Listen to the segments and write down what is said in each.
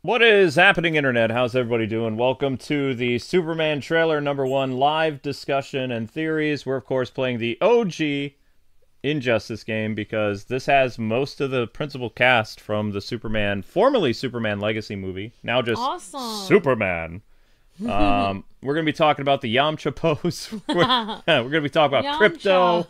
What is happening, Internet? How's everybody doing? Welcome to the Superman trailer #1 live discussion and theories. We're, of course, playing the OG Injustice game because this has most of the principal cast from the formerly Superman Legacy movie, now just Superman. We're going to be talking about the Yamcha pose. We're going to be talking about crypto.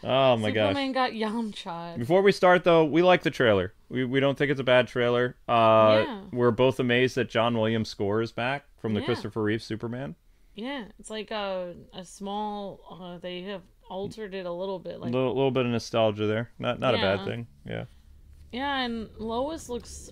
Oh my gosh. Superman got Yamcha. Before we start, though, we like the trailer. We don't think it's a bad trailer. We're both amazed that John Williams' score is back from the Christopher Reeve Superman. Yeah, it's like a small. They have altered it a little bit, like little bit of nostalgia there. Not a bad thing. Yeah. Yeah, and Lois looks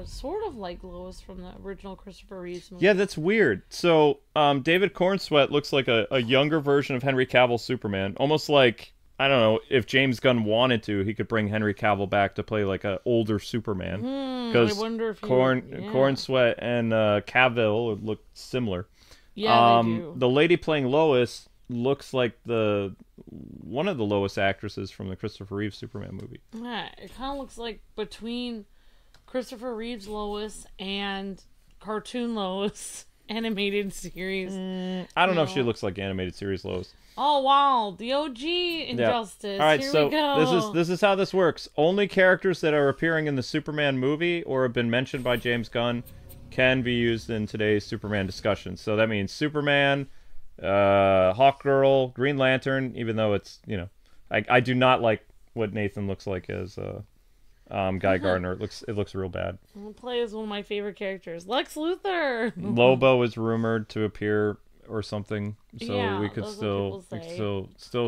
sort of like Lois from the original Christopher Reeves movie. Yeah, that's weird. So David Cornsweet looks like a younger version of Henry Cavill's Superman, almost like. I don't know, if James Gunn wanted to, he could bring Henry Cavill back to play like an older Superman. Because Cornsweet and Cavill look similar. Yeah, they do. The lady playing Lois looks like one of the Lois actresses from the Christopher Reeve Superman movie. Yeah, it kind of looks like between Christopher Reeve's Lois and cartoon Lois animated series. I don't know if she looks like animated series Lois. Oh wow, the OG Injustice. Yeah. All right, Here so we go. this is how this works. Only characters that are appearing in the Superman movie or have been mentioned by James Gunn can be used in today's Superman discussion. So that means Superman, Hawkgirl, Green Lantern. Even though it's I do not like what Nathan looks like as Guy Gardner. It looks real bad. I'll play as one of my favorite characters, Lex Luthor. Lobo is rumored to appear or something, so yeah, we could still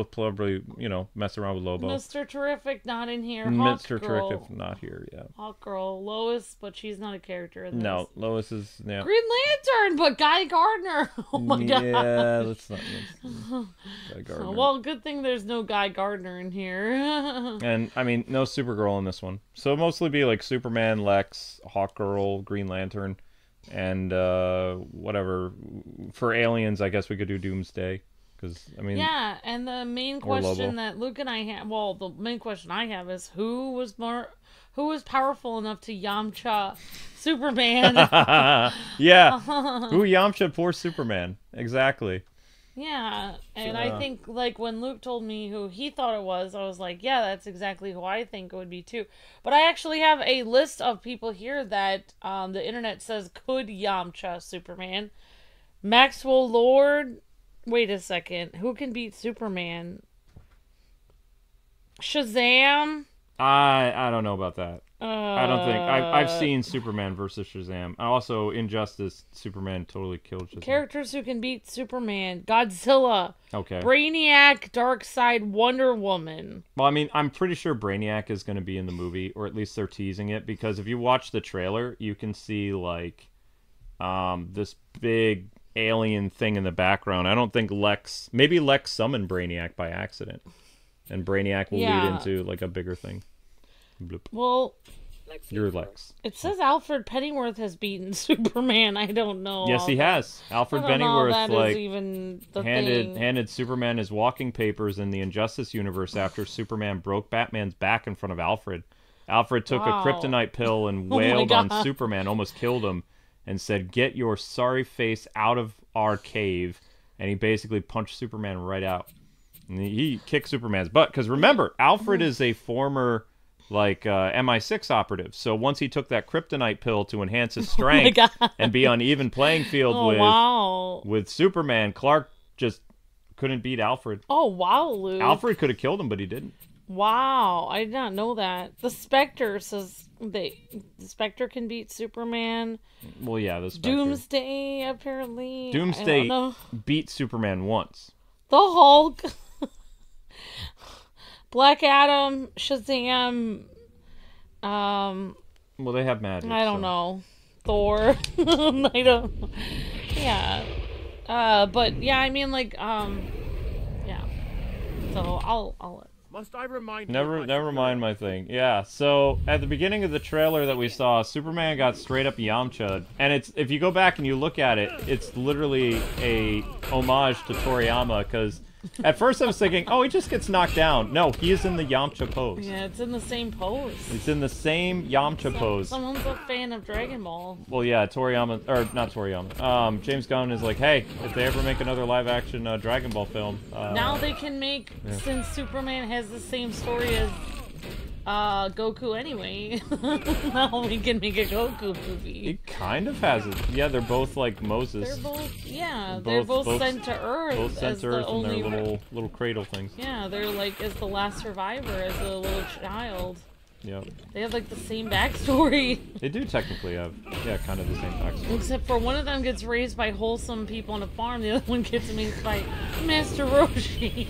probably mess around with Lobo. Mr. Terrific not in here. Mr. Terrific not here. Yeah. Hawkgirl, Lois, but she's not a character in this. No, Lois is Green Lantern, but Guy Gardner. Oh my god. Yeah, let's not. Guy Gardner. Well, good thing there's no Guy Gardner in here. And I mean, no Supergirl in this one, so it'll mostly be like Superman, Lex, Hawkgirl, Green Lantern. And whatever for aliens, I guess we could do Doomsday, because I mean, yeah. And the main question that Luke and I have, well, the main question I have is who was powerful enough to Yamcha Superman? Yeah, who Yamcha poor Superman? Exactly. Yeah, and I think, like, when Luke told me who he thought it was, I was like, yeah, that's exactly who I think it would be, too. But I actually have a list of people here that the internet says could Yamcha Superman. Maxwell Lord. Wait a second. Who can beat Superman? Shazam? I don't know about that. I don't think I've seen Superman versus Shazam. Also, Injustice, Superman totally killed Shazam. Characters who can beat Superman: Godzilla, okay, Brainiac, Darkseid, Wonder Woman. Well, I mean, I'm pretty sure Brainiac is going to be in the movie, or at least they're teasing it, because if you watch the trailer, you can see like this big alien thing in the background. I don't think maybe Lex summoned Brainiac by accident, and Brainiac will lead into like a bigger thing. Bloop. Well, you're Lex. It says Alfred Pennyworth has beaten Superman. I don't know. Yes, he has. Alfred Pennyworth handed Superman his walking papers in the Injustice universe after Superman broke Batman's back in front of Alfred. Alfred took a kryptonite pill and wailed on Superman, almost killed him, and said, "Get your sorry face out of our cave." And he basically punched Superman right out. And he kicked Superman's butt. Because remember, Alfred is a former MI6 operative. So once he took that kryptonite pill to enhance his strength and be on even playing field with Superman, Clark just couldn't beat Alfred. Oh, wow, Luke. Alfred could have killed him, but he didn't. Wow, I did not know that. The Spectre says the Spectre can beat Superman. Well, yeah, the Spectre. Doomsday, apparently. Doomsday beat Superman once. The Hulk. Black Adam, Shazam, well, they have magic. I don't know. Thor. I don't. Yeah. But yeah, I mean, like, yeah. So I'll. Must I remind you? Never mind my thing. Yeah. So at the beginning of the trailer that we saw, Superman got straight up Yamcha, and if you go back and you look at it, it's literally a homage to Toriyama, because At first I was thinking, oh, he just gets knocked down. No, he is in the Yamcha pose. Yeah, it's in the same pose. It's in the same Yamcha pose. Someone's a fan of Dragon Ball. Well, yeah, Toriyama, or not Toriyama. James Gunn is like, hey, if they ever make another live-action Dragon Ball film, now they can make, since Superman has the same story as Goku anyway. Now we can make a Goku movie. It kind of has it. Yeah, they're both like Moses. They're both, yeah, they're both sent to Earth. Both sent to Earth in their little cradle things. Yeah, they're like as the last survivor, as a little child. Yep. They have like the same backstory. They do technically have, yeah, kind of the same backstory. Except for one of them gets raised by wholesome people on a farm, the other one gets raised by Master Roshi.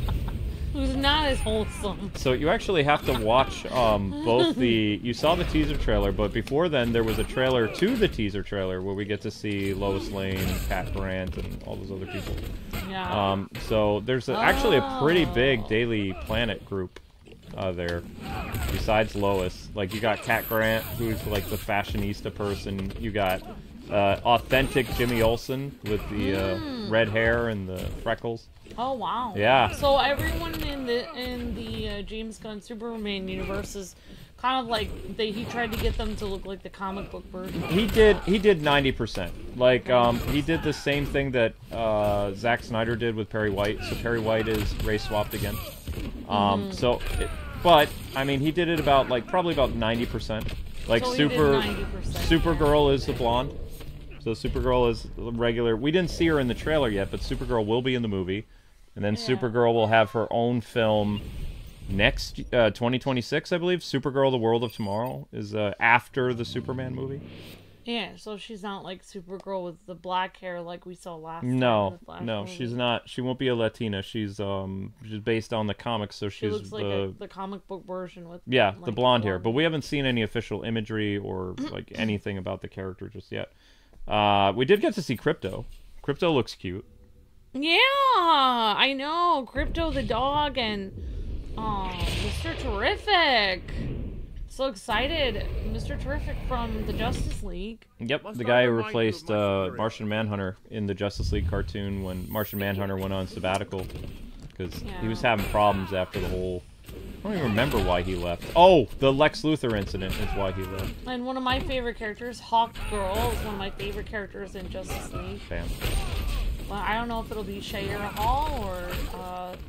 Who's not as wholesome. So you actually have to watch both the... You saw the teaser trailer, but before then there was a trailer to the teaser trailer where we get to see Lois Lane and Cat Grant and all those other people. Yeah. So there's actually a pretty big Daily Planet group there, besides Lois. Like, you got Cat Grant, who's like the fashionista person. You got authentic Jimmy Olsen with the red hair and the freckles. Oh wow! Yeah. So everyone in the James Gunn Superman universe is kind of like he tried to get them to look like the comic book version. He did 90%. Like he did the same thing that Zack Snyder did with Perry White. So Perry White is race swapped again. But I mean, he did it about probably about 90%. Like so Supergirl is the blonde. So Supergirl is regular. We didn't see her in the trailer yet, but Supergirl will be in the movie. And then Supergirl will have her own film next 2026, I believe. Supergirl: The World of Tomorrow is after the Superman movie. Yeah, so she's not like Supergirl with the black hair like we saw last time. No, she's not. She won't be a Latina. She's based on the comics, so she looks like the comic book version with the blonde hair. But we haven't seen any official imagery or like anything about the character just yet. We did get to see Crypto. Crypto looks cute. Yeah, I know. Crypto the dog and Mr. Terrific. So excited. Mr. Terrific from the Justice League. Yep, the guy who replaced Martian Manhunter in the Justice League cartoon when Martian Manhunter went on sabbatical. Because he was having problems after the whole... I don't even remember why he left. Oh, the Lex Luthor incident is why he left. And one of my favorite characters, Hawkgirl, is one of my favorite characters in Justice League. Bam. Well, I don't know if it'll be Shayera Hall or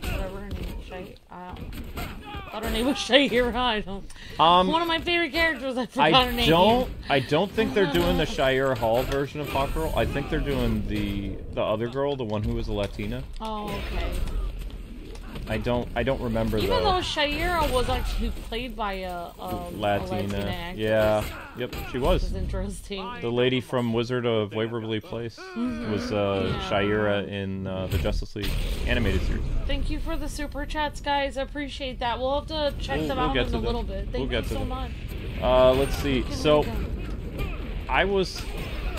whatever her name is. I thought her name was Shayera. I don't. One of my favorite characters. I forgot her name. I don't think they're doing the Shayera Hall version of Hawkgirl. I think they're doing the other girl, the one who was a Latina. Oh, okay. I don't remember though. Even though Shayera was actually played by a Latina actress. Yeah. Yep, she was. Which is interesting. The lady from Wizard of Waverly Place was Shayera in the Justice League animated series. Thank you for the super chats, guys. I appreciate that. We'll have to check them out in a little bit. Thank you so much. Let's see. So,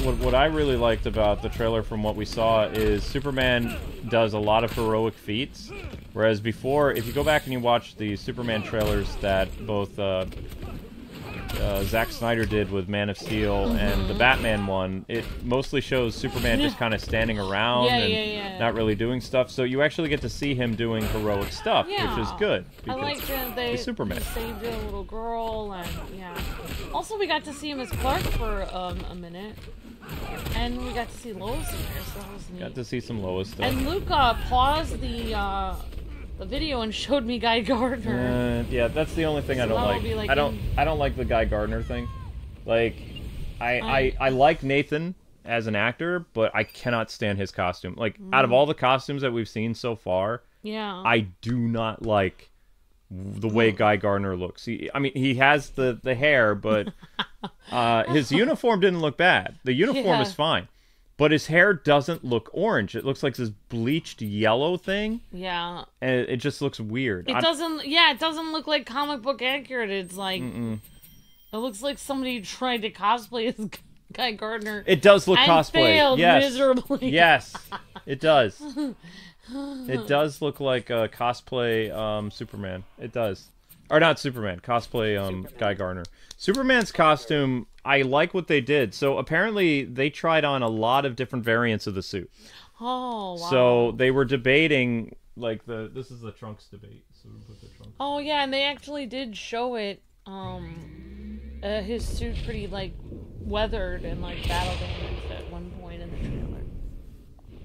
what I really liked about the trailer from what we saw is Superman does a lot of heroic feats, whereas before, if you go back and you watch the Superman trailers that both Zack Snyder did with Man of Steel and the Batman one, it mostly shows Superman just kind of standing around and not really doing stuff, so you actually get to see him doing heroic stuff, which is good. I like they Superman. saved a little girl, and also we got to see him as Clark for a minute. And we got to see Lois in there, so that was neat. Got to see some Lois stuff. And Luke paused the video and showed me Guy Gardner. Yeah, that's the only thing I don't like. I don't like the Guy Gardner thing. Like, I like Nathan as an actor, but I cannot stand his costume. Like, out of all the costumes that we've seen so far, I do not like the way Guy Gardner looks. I mean, he has the hair, but his uniform didn't look bad. The uniform is fine. But his hair doesn't look orange. It looks like this bleached yellow thing. Yeah. And it just looks weird. It doesn't look like comic book accurate. It's like... It looks like somebody tried to cosplay as Guy Gardner. It does look cosplay. Failed miserably. Yes, it does. It does look like a cosplay Superman. It does. Or not Superman, cosplay Guy Gardner. Superman's costume, I like what they did. So apparently they tried on a lot of different variants of the suit. Oh, wow. So they were debating like this is the Trunks debate, so we put the Trunks. Oh yeah, and they actually did show it. His suit pretty like weathered and like battle damaged at one point in the trailer.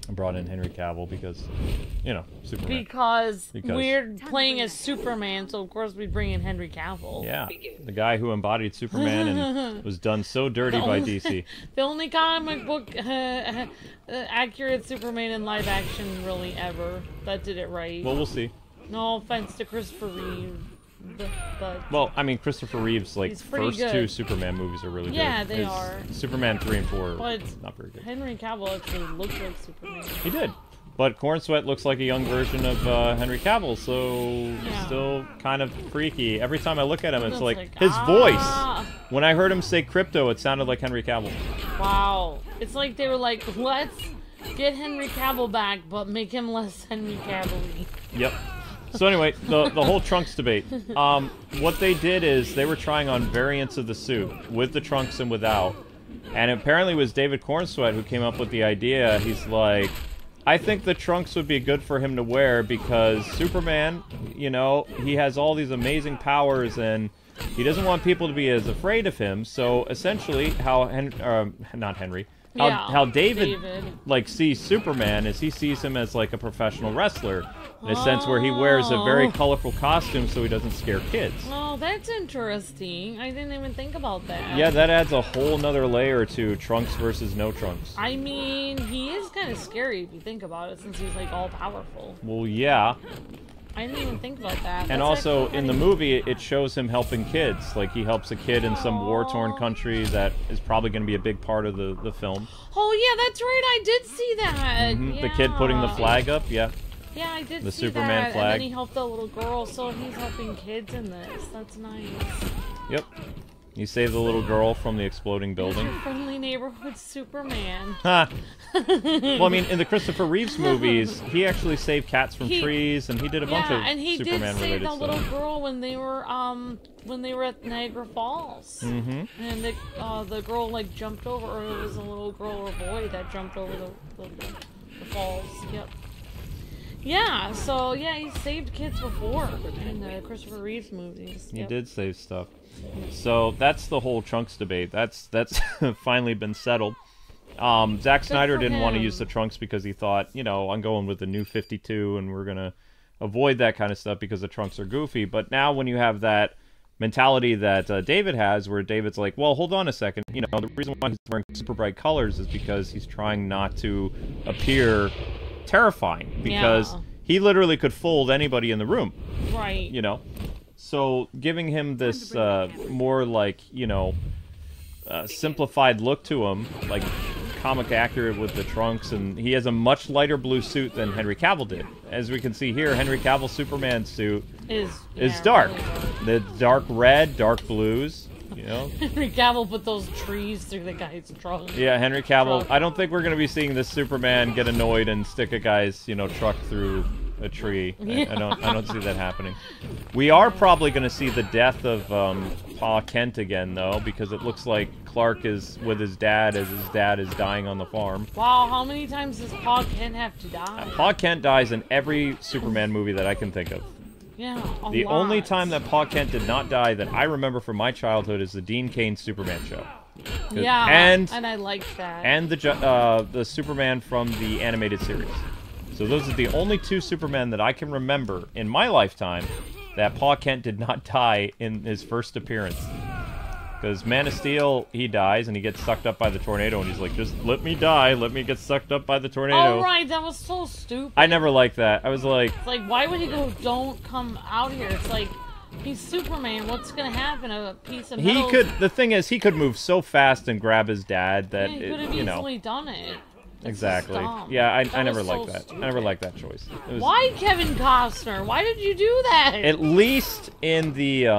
I brought in Henry Cavill because, you know, Superman. Because we're playing as Superman, so of course we bring in Henry Cavill. Yeah, the guy who embodied Superman and was done so dirty by DC. The only comic book accurate Superman in live action really ever that did it right. Well, we'll see. No offense to Christopher Reeve. But well, I mean, Christopher Reeve's like first good. 2 Superman movies are really good. Yeah, they are. Superman 3 and 4 but not very good. Henry Cavill actually looked like Superman. He did. But Corn Sweat looks like a young version of Henry Cavill, so still kind of freaky. Every time I look at him, it's like his voice. When I heard him say crypto, it sounded like Henry Cavill. Wow. It's like they were like, let's get Henry Cavill back, but make him less Henry Cavill-y. Yep. So anyway, the whole Trunks debate. What they did is they were trying on variants of the suit with the Trunks and without. And apparently it was David Cornsweat who came up with the idea. He's like, I think the Trunks would be good for him to wear because Superman, you know, he has all these amazing powers and he doesn't want people to be as afraid of him. So essentially how how David like sees Superman is he sees him as like a professional wrestler in a sense where he wears a very colorful costume so he doesn't scare kids. Oh, that's interesting. I didn't even think about that. Yeah, that adds a whole nother layer to Trunks versus no Trunks. I mean, he is kind of scary if you think about it since he's like all powerful. Well, yeah. I didn't even think about that. And also, in the movie, it shows him helping kids. Like, he helps a kid in some war-torn country that is probably going to be a big part of the film. Oh, yeah, that's right. I did see that. Yeah. The kid putting the flag up, yeah. Yeah, I did the see Superman that. flag. And then he helped the little girl, so he's helping kids in this. That's nice. Yep. You saved the little girl from the exploding building. Your friendly neighborhood Superman. Ha! Well, I mean, in the Christopher Reeves movies, he actually saved cats from trees, and he did a bunch of and he Superman-related stuff. did save the little girl when they were at Niagara Falls. Mm-hmm. And the girl like jumped over, or it was a little girl or boy that jumped over the falls. Yep. Yeah, so yeah, he saved kids before in the Christopher Reeves movies. He did save stuff. So that's the whole Trunks debate. That's finally been settled. Zack Snyder didn't want to use the Trunks because he thought, you know, I'm going with the new 52 and we're going to avoid that kind of stuff because the Trunks are goofy. But now when you have that mentality that David has, where David's like, well, hold on a second. You know, the reason why he's wearing super bright colors is because he's trying not to appear terrifying because he literally could fold anybody in the room. Right. You know? So giving him this more like, you know, simplified look to him, like comic accurate with the Trunks, and he has a much lighter blue suit than Henry Cavill did. As we can see here, Henry Cavill's Superman suit is dark. The dark red, dark blues. You know? Henry Cavill put those trees through the guy's trunk. Yeah, Henry Cavill. I don't think we're going to be seeing this Superman get annoyed and stick a guy's, you know, truck through a tree. I don't see that happening. We are probably going to see the death of Pa Kent again, though, because it looks like Clark is with his dad as his dad is dying on the farm. Wow, how many times does Pa Kent have to die? Pa Kent dies in every Superman movie that I can think of. Yeah, the only time that Pa Kent did not die that I remember from my childhood is the Dean Cain Superman show. Yeah, and I liked that. And the Superman from the animated series. So those are the only 2 Supermen that I can remember in my lifetime that Pa Kent did not die in his first appearance. Because Man of Steel, he dies and he gets sucked up by the tornado and he's like, just let me die, let me get sucked up by the tornado. Oh, right, that was so stupid. I never liked that. I was like... It's like, why would he go, don't come out here? It's like, he's Superman, what's going to happen? A piece of metal... The thing is, he could move so fast and grab his dad that, he could have easily done it. Exactly. Yeah, I never liked that. I never liked that choice. Why Kevin Costner? Why did you do that? At least in the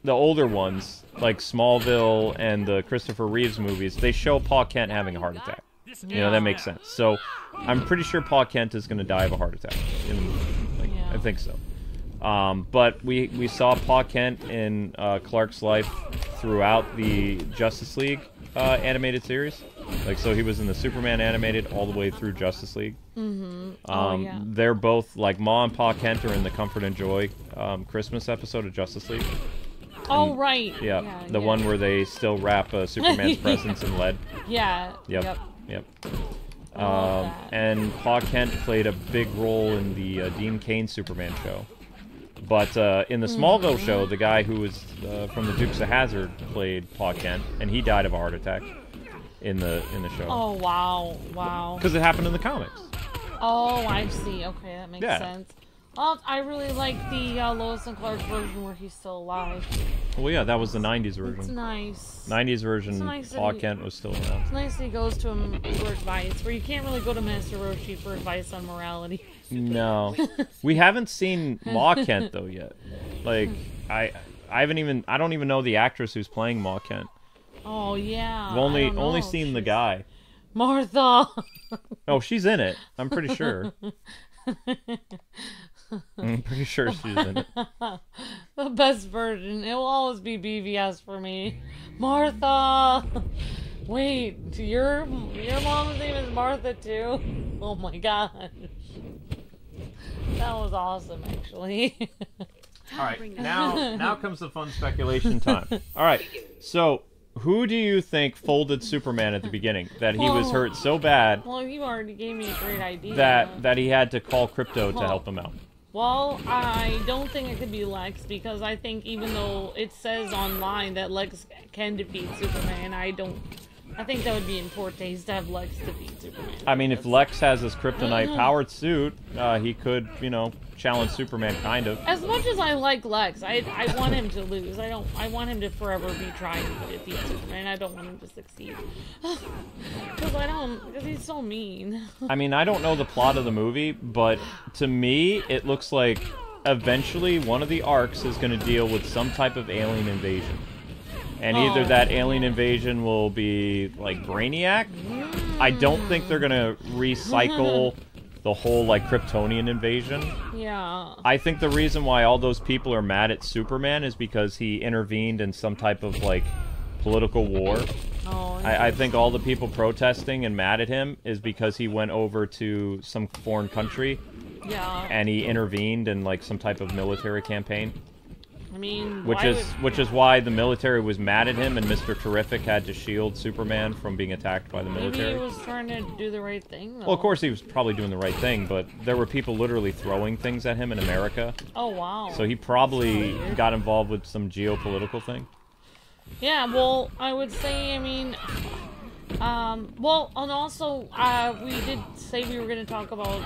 older ones, like Smallville and the Christopher Reeves movies, they show Pa Kent having a heart attack. You know, that makes sense. So, I'm pretty sure Pa Kent is going to die of a heart attack in the movie. I think so. But we saw Pa Kent in Clark's life throughout the Justice League animated series. Like, so he was in the Superman animated all the way through Justice League. Yeah. They're both, like, Ma and Pa Kent are in the Comfort and Joy Christmas episode of Justice League. Oh, right. Yeah, the one where they still wrap Superman's presence in lead. Yeah. Yep. And Pa Kent played a big role in the Dean Cain Superman show. But in the Smallville show, the guy who was from the Dukes of Hazzard played Pa Kent, and he died of a heart attack in the show. Oh, wow. Because it happened in the comics. Oh, I see. Okay, that makes sense. Well, I really like the Lois and Clark version where he's still alive. Well, yeah, that was the 90s version. It's nice. 90s version, nice Pa Kent was still around. It's nice that he goes to him for advice, where you can't really go to Master Roshi for advice on morality. No. We haven't seen Ma Kent, though, yet. Like, I don't even know the actress who's playing Ma Kent. Oh, yeah. We've only seen the guy. Martha! Oh, she's in it. I'm pretty sure. I'm pretty sure she's in it. The best version. It will always be BVS for me. Martha! Wait, your mom's name is Martha too? Oh my gosh. That was awesome, actually. Alright, now comes the fun speculation time. Alright, so who do you think folded Superman at the beginning? That he was hurt so bad... Well, you already gave me a great idea. That he had to call Krypto to help him out. Well, I don't think it could be Lex, because I think even though it says online that Lex can defeat Superman, I think that would be in poor taste to have Lex defeat Superman. I mean, if Lex has his kryptonite-powered suit, he could, challenge Superman, kind of. As much as I like Lex, I want him to lose. I want him to forever be trying to defeat Superman. I don't want him to succeed. Because he's so mean. I mean, I don't know the plot of the movie, but to me, it looks like eventually one of the arcs is going to deal with some type of alien invasion. And either that alien invasion will be, like, Brainiac. I don't think they're going to recycle the whole, like, Kryptonian invasion. Yeah. I think the reason why all those people are mad at Superman is because he intervened in some type of, like, political war. I think all the people protesting and mad at him is because he went over to some foreign country. Yeah. And he intervened in, like, some type of military campaign. I mean, which is why the military was mad at him, and Mr. Terrific had to shield Superman from being attacked by the military. Maybe he was trying to do the right thing, though. Well, of course he was probably doing the right thing, but there were people literally throwing things at him in America. Oh, wow. So he probably got involved with some geopolitical thing. Yeah, well, I would say, I mean... well, and also, we did say we were going to talk about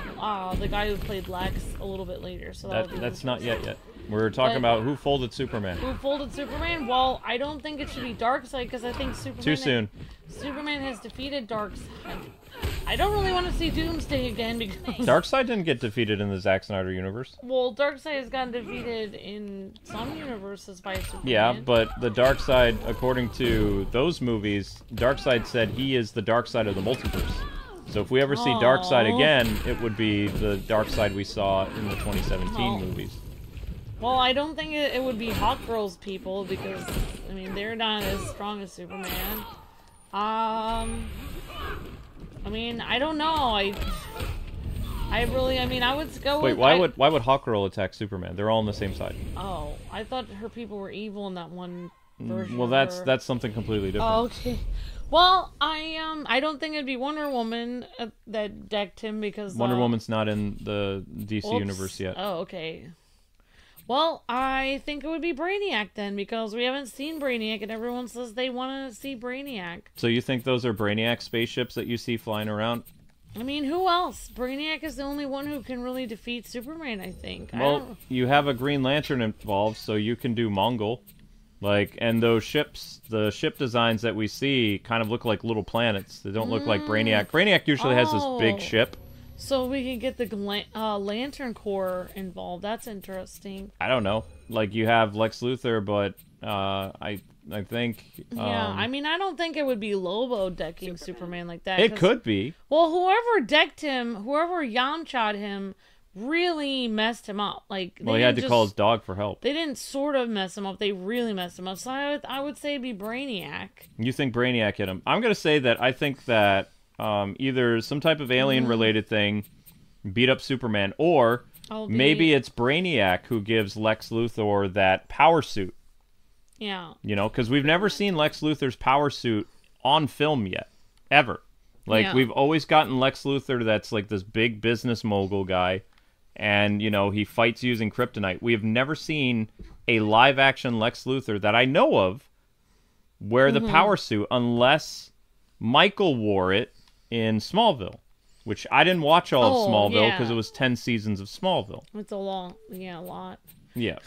the guy who played Lex a little bit later, so that's not yet. We're talking about who folded Superman. Who folded Superman? Well, I don't think it should be Darkseid, because I think Superman... Too soon. Superman has defeated Darkseid. I don't really want to see Doomsday again, because... Darkseid didn't get defeated in the Zack Snyder universe. Well, Darkseid has gotten defeated in some universes by Superman. Yeah, but the Darkseid, according to those movies, Darkseid said he is the Darkseid of the multiverse. So if we ever see Darkseid again, it would be the Darkseid we saw in the 2017 movies. Well, I don't think it would be Hawkgirl's people, because, I mean, they're not as strong as Superman. I mean, I don't know. I would go Wait, with... why would Hawkgirl attack Superman? They're all on the same side. Oh, I thought her people were evil in that one version. Well, that's something completely different. Oh, okay. Well, I don't think it'd be Wonder Woman that decked him, because... Wonder Woman's not in the DC universe yet. Oh, okay. Well, I think it would be Brainiac then, because we haven't seen Brainiac, and everyone says they want to see Brainiac. So you think those are Brainiac spaceships that you see flying around? I mean, who else? Brainiac is the only one who can really defeat Superman, I think. Well, you have a Green Lantern involved, so you can do Mongol. Like, and those ships, the ship designs that we see kind of look like little planets. They don't look like Brainiac. Brainiac usually has this big ship. So we can get the Lantern Corps involved. That's interesting. I don't know. Like, you have Lex Luthor, but I think... yeah, I mean, I don't think it would be Lobo decking Superman like that. It could be. Well, whoever decked him, whoever Yamcha'd him, really messed him up. Like, well, he had to call his dog for help. They didn't sort of mess him up. They really messed him up. So I would say it'd be Brainiac. You think Brainiac hit him? I'm going to say that I think that either some type of alien-related thing beat up Superman, or maybe it's Brainiac who gives Lex Luthor that power suit. Yeah. You know, because we've never seen Lex Luthor's power suit on film yet. Ever. Like, we've always gotten Lex Luthor that's like this big business mogul guy. And, you know, he fights using kryptonite. We have never seen a live-action Lex Luthor that I know of wear the power suit unless Michael wore it in Smallville, which I didn't watch all of Smallville because it was 10 seasons of Smallville. It's a lot. Yeah.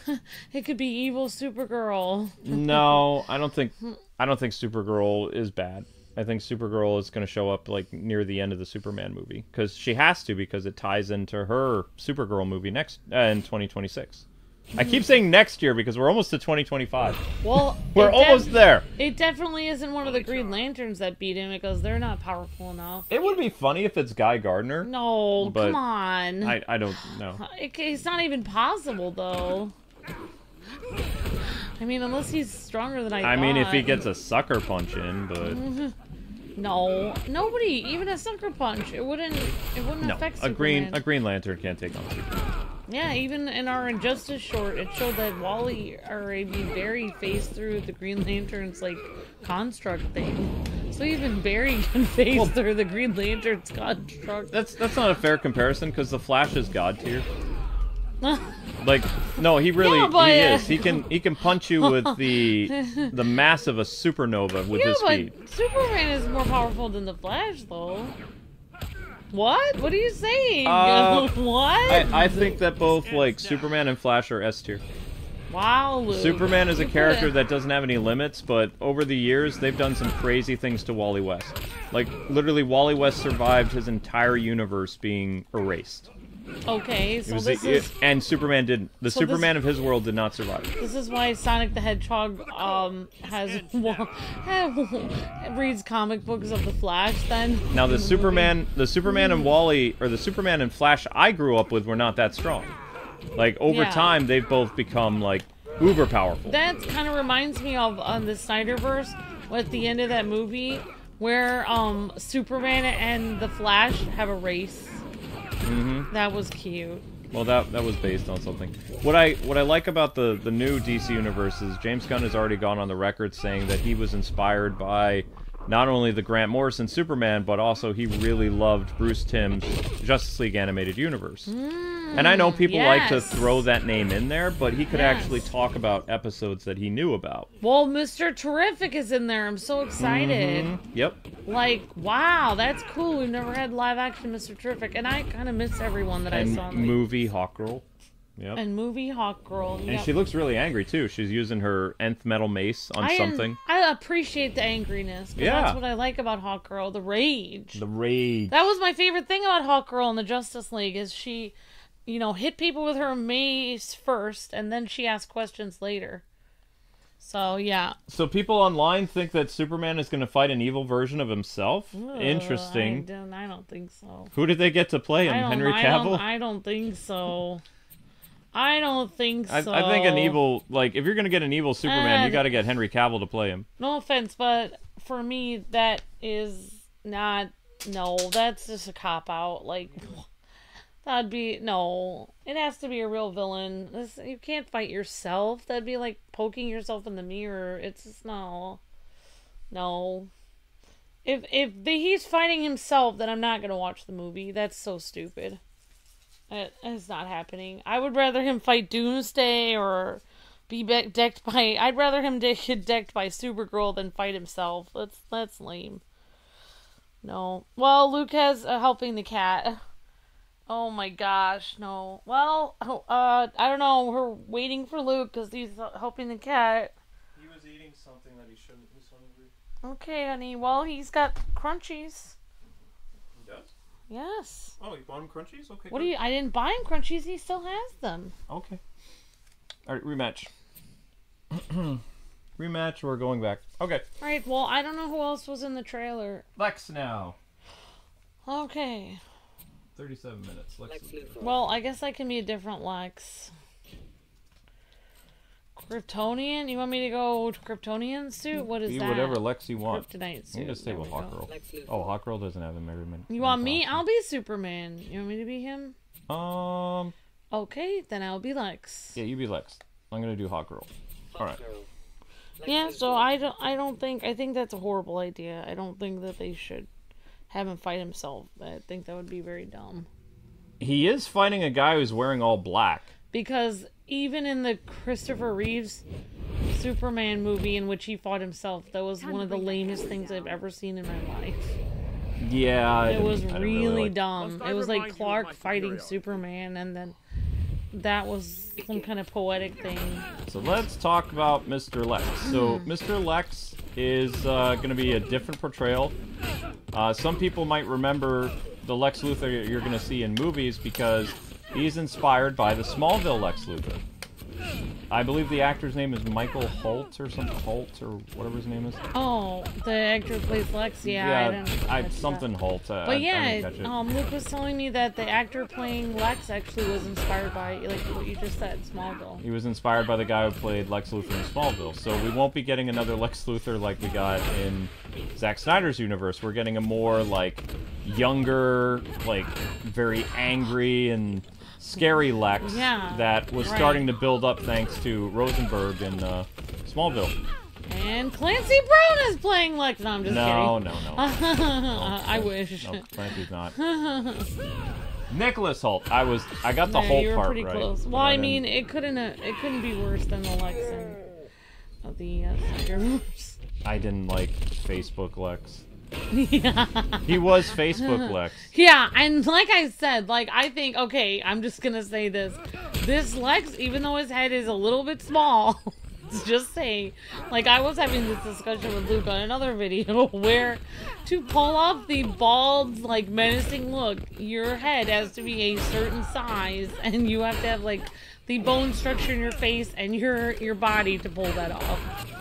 It could be evil Supergirl. No, I don't think Supergirl is bad. I think Supergirl is going to show up like near the end of the Superman movie because she has to, because it ties into her Supergirl movie next in 2026. I keep saying next year because we're almost to 2025. Well, we're almost there. It definitely isn't one of the Green Lanterns that beat him because they're not powerful enough. It would be funny if it's Guy Gardner. No, come on. I don't know. It's not even possible though. I mean, unless he's stronger than I thought. I mean, if he gets a sucker punch in, but no, nobody, even a sucker punch, it wouldn't affect Superman. A Green Lantern can't take on Superman. Yeah, even in our Injustice short, it showed that Wally or Barry phased through the Green Lantern's like construct thing. So even Barry can phase through the Green Lantern's construct. That's not a fair comparison because the Flash is God tier. Like, no, he really he is. He can punch you with the mass of a supernova with his speed. Superman is more powerful than the Flash, though. What? What are you saying? What? I think that both like Superman and Flash are S tier. Wow, Luke. Superman is a character that doesn't have any limits, but over the years they've done some crazy things to Wally West. Like literally, Wally West survived his entire universe being erased. Okay, so and Superman didn't. The Superman of his world did not survive. This is why Sonic the Hedgehog reads comic books of the Flash. Then now the Superman and Wally, or the Superman and Flash I grew up with, were not that strong. Like over time, they've both become like uber powerful. That kind of reminds me of the Snyderverse at the end of that movie, where Superman and the Flash have a race. That was cute. Well, that was based on something. What I like about the new DC universe is James Gunn has already gone on the record saying that he was inspired by not only the Grant Morrison Superman, but also he really loved Bruce Timm's Justice League animated universe. And I know people like to throw that name in there, but he could actually talk about episodes that he knew about. Well, Mr. Terrific is in there. I'm so excited. Yep. Like, wow, that's cool. We've never had live action Mr. Terrific, and I kind of miss everyone that I saw. And movie Hawkgirl. Yep. And movie Hawkgirl. And she looks really angry, too. She's using her nth metal mace on something. I appreciate the angriness. Yeah. That's what I like about Hawkgirl, the rage. The rage. That was my favorite thing about Hawkgirl in the Justice League, is she, you know, hit people with her mace first, and then she asked questions later. So, yeah. So people online think that Superman is going to fight an evil version of himself? Interesting. I don't think so. Who did they get to play him? Henry Cavill? I don't think so. I don't think so. I think an evil, like, if you're going to get an evil Superman, you got to get Henry Cavill to play him. No offense, but for me, that is not, no, that's just a cop-out. Like, that'd be, no. It has to be a real villain. You can't fight yourself. That'd be like poking yourself in the mirror. It's just, no. No. If he's fighting himself, then I'm not going to watch the movie. That's so stupid. It's not happening. I would rather him fight Doomsday or be decked by... I'd rather him get decked by Supergirl than fight himself. That's lame. No. Well, Luke has helping the cat. Oh my gosh, no. Well, I don't know. We're waiting for Luke because he's helping the cat. He was eating something that he shouldn't. He's hungry. Okay, honey. Well, he's got crunchies. He does? Yes. Oh, you bought him crunchies? Okay. What do you? I didn't buy him crunchies. He still has them. Okay. All right, rematch. Rematch. We're going back. Okay. All right. Well, I don't know who else was in the trailer. Lex now. Okay. 37 minutes. Lex Luthor. Well, I guess I can be a different Lex. Kryptonian? You want me to go Kryptonian suit? What is be that? whatever Lex you want. Kryptonite suit. You just stay with Hawkgirl. Oh, Hawkgirl doesn't have a Merriman. You want me? I'll be Superman. You want me to be him? Okay, then I'll be Lex. Yeah, you be Lex. I'm gonna do Hawkgirl. All right. Yeah, so I think that's a horrible idea. I don't think that they should have him fight himself. I think that would be very dumb. He is fighting a guy who's wearing all black. Because even in the Christopher Reeves Superman movie in which he fought himself, that was one of the lamest things I've ever seen in my life. Yeah, it was really dumb. It was like Clark fighting Superman, and then that was some kind of poetic thing. So let's talk about Mr. Lex. So Mr. Lex is going to be a different portrayal. Some people might remember the Lex Luthor you're going to see in movies because he's inspired by the Smallville Lex Luthor. I believe the actor's name is Michael Holt or something, Holt or whatever his name is. Oh, the actor who plays Lex, yeah. Something Holt. But yeah, Luke was telling me that the actor playing Lex actually was inspired by, like what you just said, Smallville. He was inspired by the guy who played Lex Luthor in Smallville. So we won't be getting another Lex Luthor like we got in Zack Snyder's universe. We're getting a more, like, younger, like, very angry and scary Lex that was starting to build up thanks to Rosenberg and Smallville. And Clancy Brown is playing Lex. No, I'm just kidding. No. I wish. No, Clancy's not. Nicholas Hoult. I got the Holt you were part pretty right. Close. Well, I mean, it couldn't be worse than the Lex of the Snyderverse. I didn't like Facebook Lex. Yeah. He was Facebook Lex. Yeah, and like I said, like, I think, okay, I'm just gonna say this. This Lex, even though his head is a little bit small, just saying, like, I was having this discussion with Luke on another video where to pull off the bald, like, menacing look, your head has to be a certain size, and you have to have, like, the bone structure in your face and your body to pull that off.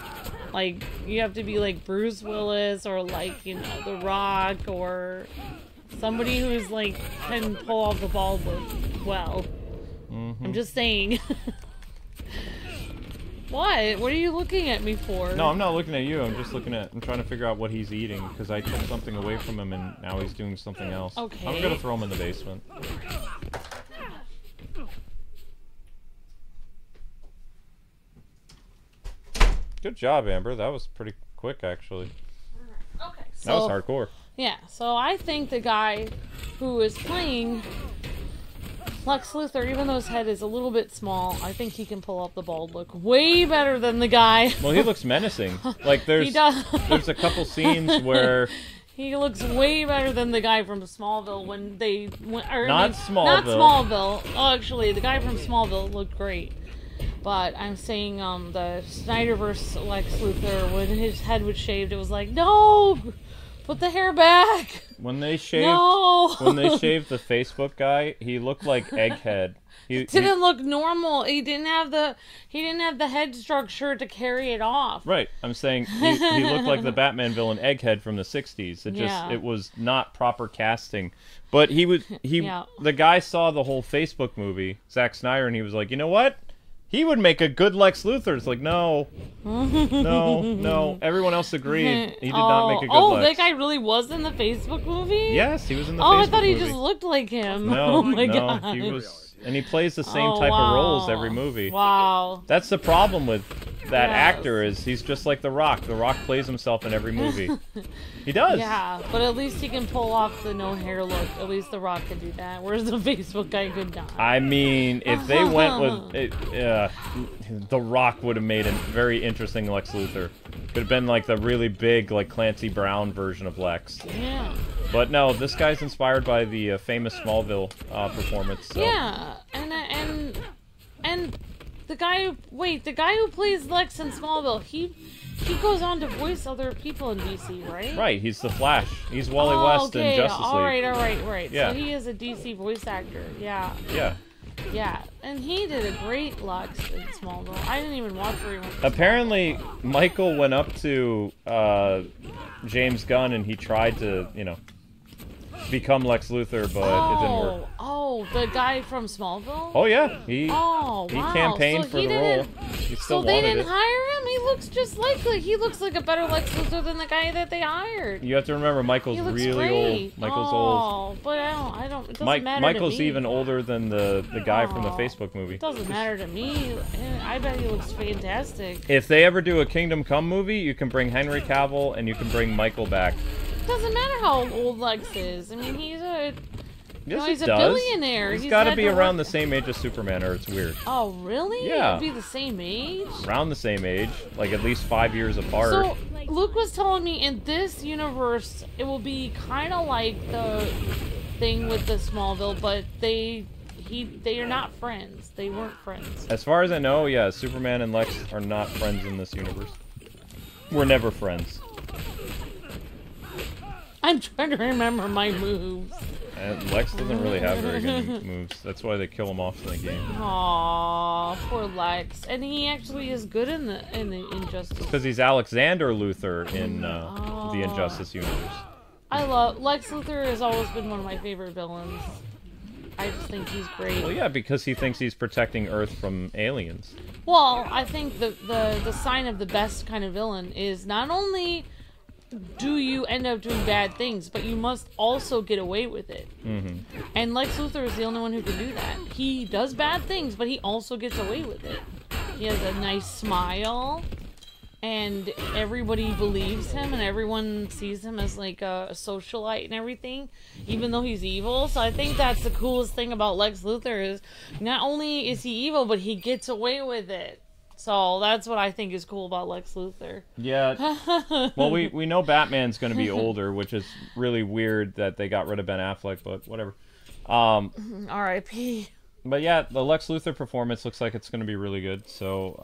Like, you have to be like Bruce Willis or like, you know, The Rock or somebody who's like, can pull off the bald look well. I'm just saying. What? What are you looking at me for? No, I'm not looking at you. I'm trying to figure out what he's eating because I took something away from him and now he's doing something else. Okay. I'm gonna throw him in the basement. Good job, Amber. That was pretty quick, actually. Okay, so, that was hardcore. Yeah, so I think the guy who is playing Lex Luthor, even though his head is a little bit small, I think he can pull off the bald look way better than the guy. Well, he looks menacing. Like, there's a couple scenes where... He looks way better than the guy from Smallville when they went... Not Smallville. Not Smallville. Oh, actually, the guy from Smallville looked great. But I'm saying the Snyderverse Lex Luthor, when his head was shaved, it was like, no! Put the hair back! When they shaved, no! When they shaved the Facebook guy, he looked like Egghead. He didn't look normal. He didn't have the head structure to carry it off. Right. I'm saying he looked like the Batman villain Egghead from the 60s. It was not proper casting. But the guy saw the whole Facebook movie, Zack Snyder, and he was like, you know what? He would make a good Lex Luthor. It's like, no. No. Everyone else agreed. He did not make a good Lex. Oh, that guy really was in the Facebook movie? Yes, he was in the Facebook movie. Oh, I thought he just looked like him. No, oh my God. He was... And he plays the same type of roles every movie. Wow. That's the problem with that actor is he's just like The Rock. The Rock plays himself in every movie. He does. Yeah, but at least he can pull off the no hair look. At least The Rock could do that, whereas the Facebook guy could not. I mean, if they went with it, The Rock would have made a very interesting Lex Luthor. Could have been like the really big, like Clancy Brown version of Lex. Yeah. But no, this guy's inspired by the famous Smallville performance. So. Yeah, and the guy who plays Lex in Smallville, he goes on to voice other people in DC, right? Right, he's the Flash. He's Wally West in Justice League. All right. Yeah. So he is a DC voice actor. Yeah. Yeah. Yeah, and he did a great Lex in Smallville. I didn't even watch very much. Apparently, Michael went up to James Gunn and he tried to, become Lex Luthor, but it didn't work. Oh, the guy from Smallville? Oh yeah, he wow. campaigned for the role. He still so they wanted didn't it. hire him? He looks just like he looks like a better Lex Luthor than the guy that they hired. You have to remember Michael's really great. Old. Michael's old. Oh, but I don't. It doesn't matter Michael's to me. even older than the guy from the Facebook movie. It doesn't matter to me. I bet he looks fantastic. If they ever do a Kingdom Come movie, you can bring Henry Cavill and you can bring Michael back. It doesn't matter how old Lex is. I mean, he's a... Yes, he's he a does. billionaire. He's got to be around the same age as Superman, or it's weird. Oh, really? Yeah. It'd be the same age? Around the same age, like at least 5 years apart. So, Luke was telling me in this universe, it will be kind of like the thing with the Smallville, but they are not friends. They weren't friends. As far as I know, yeah, Superman and Lex are not friends in this universe. We're never friends. I'm trying to remember my moves. And Lex doesn't really have very good moves. That's why they kill him off in the game. Aww, poor Lex. And he actually is good in the Injustice. Because he's Alexander Luthor in the Injustice universe. I love Lex Luthor has always been one of my favorite villains. I just think he's great. Well, yeah, because he thinks he's protecting Earth from aliens. Well, I think the sign of the best kind of villain is not only do you end up doing bad things, but you must also get away with it. Mm-hmm. And Lex Luthor is the only one who can do that. He does bad things, but he also gets away with it. He has a nice smile, and everybody believes him, and everyone sees him as like a socialite and everything, even though he's evil. So I think that's the coolest thing about Lex Luthor is not only is he evil, but he gets away with it. So that's what I think is cool about Lex Luthor. Yeah. Well, we know Batman's going to be older, which is really weird that they got rid of Ben Affleck, but whatever. R.I.P. But yeah, the Lex Luthor performance looks like it's going to be really good. So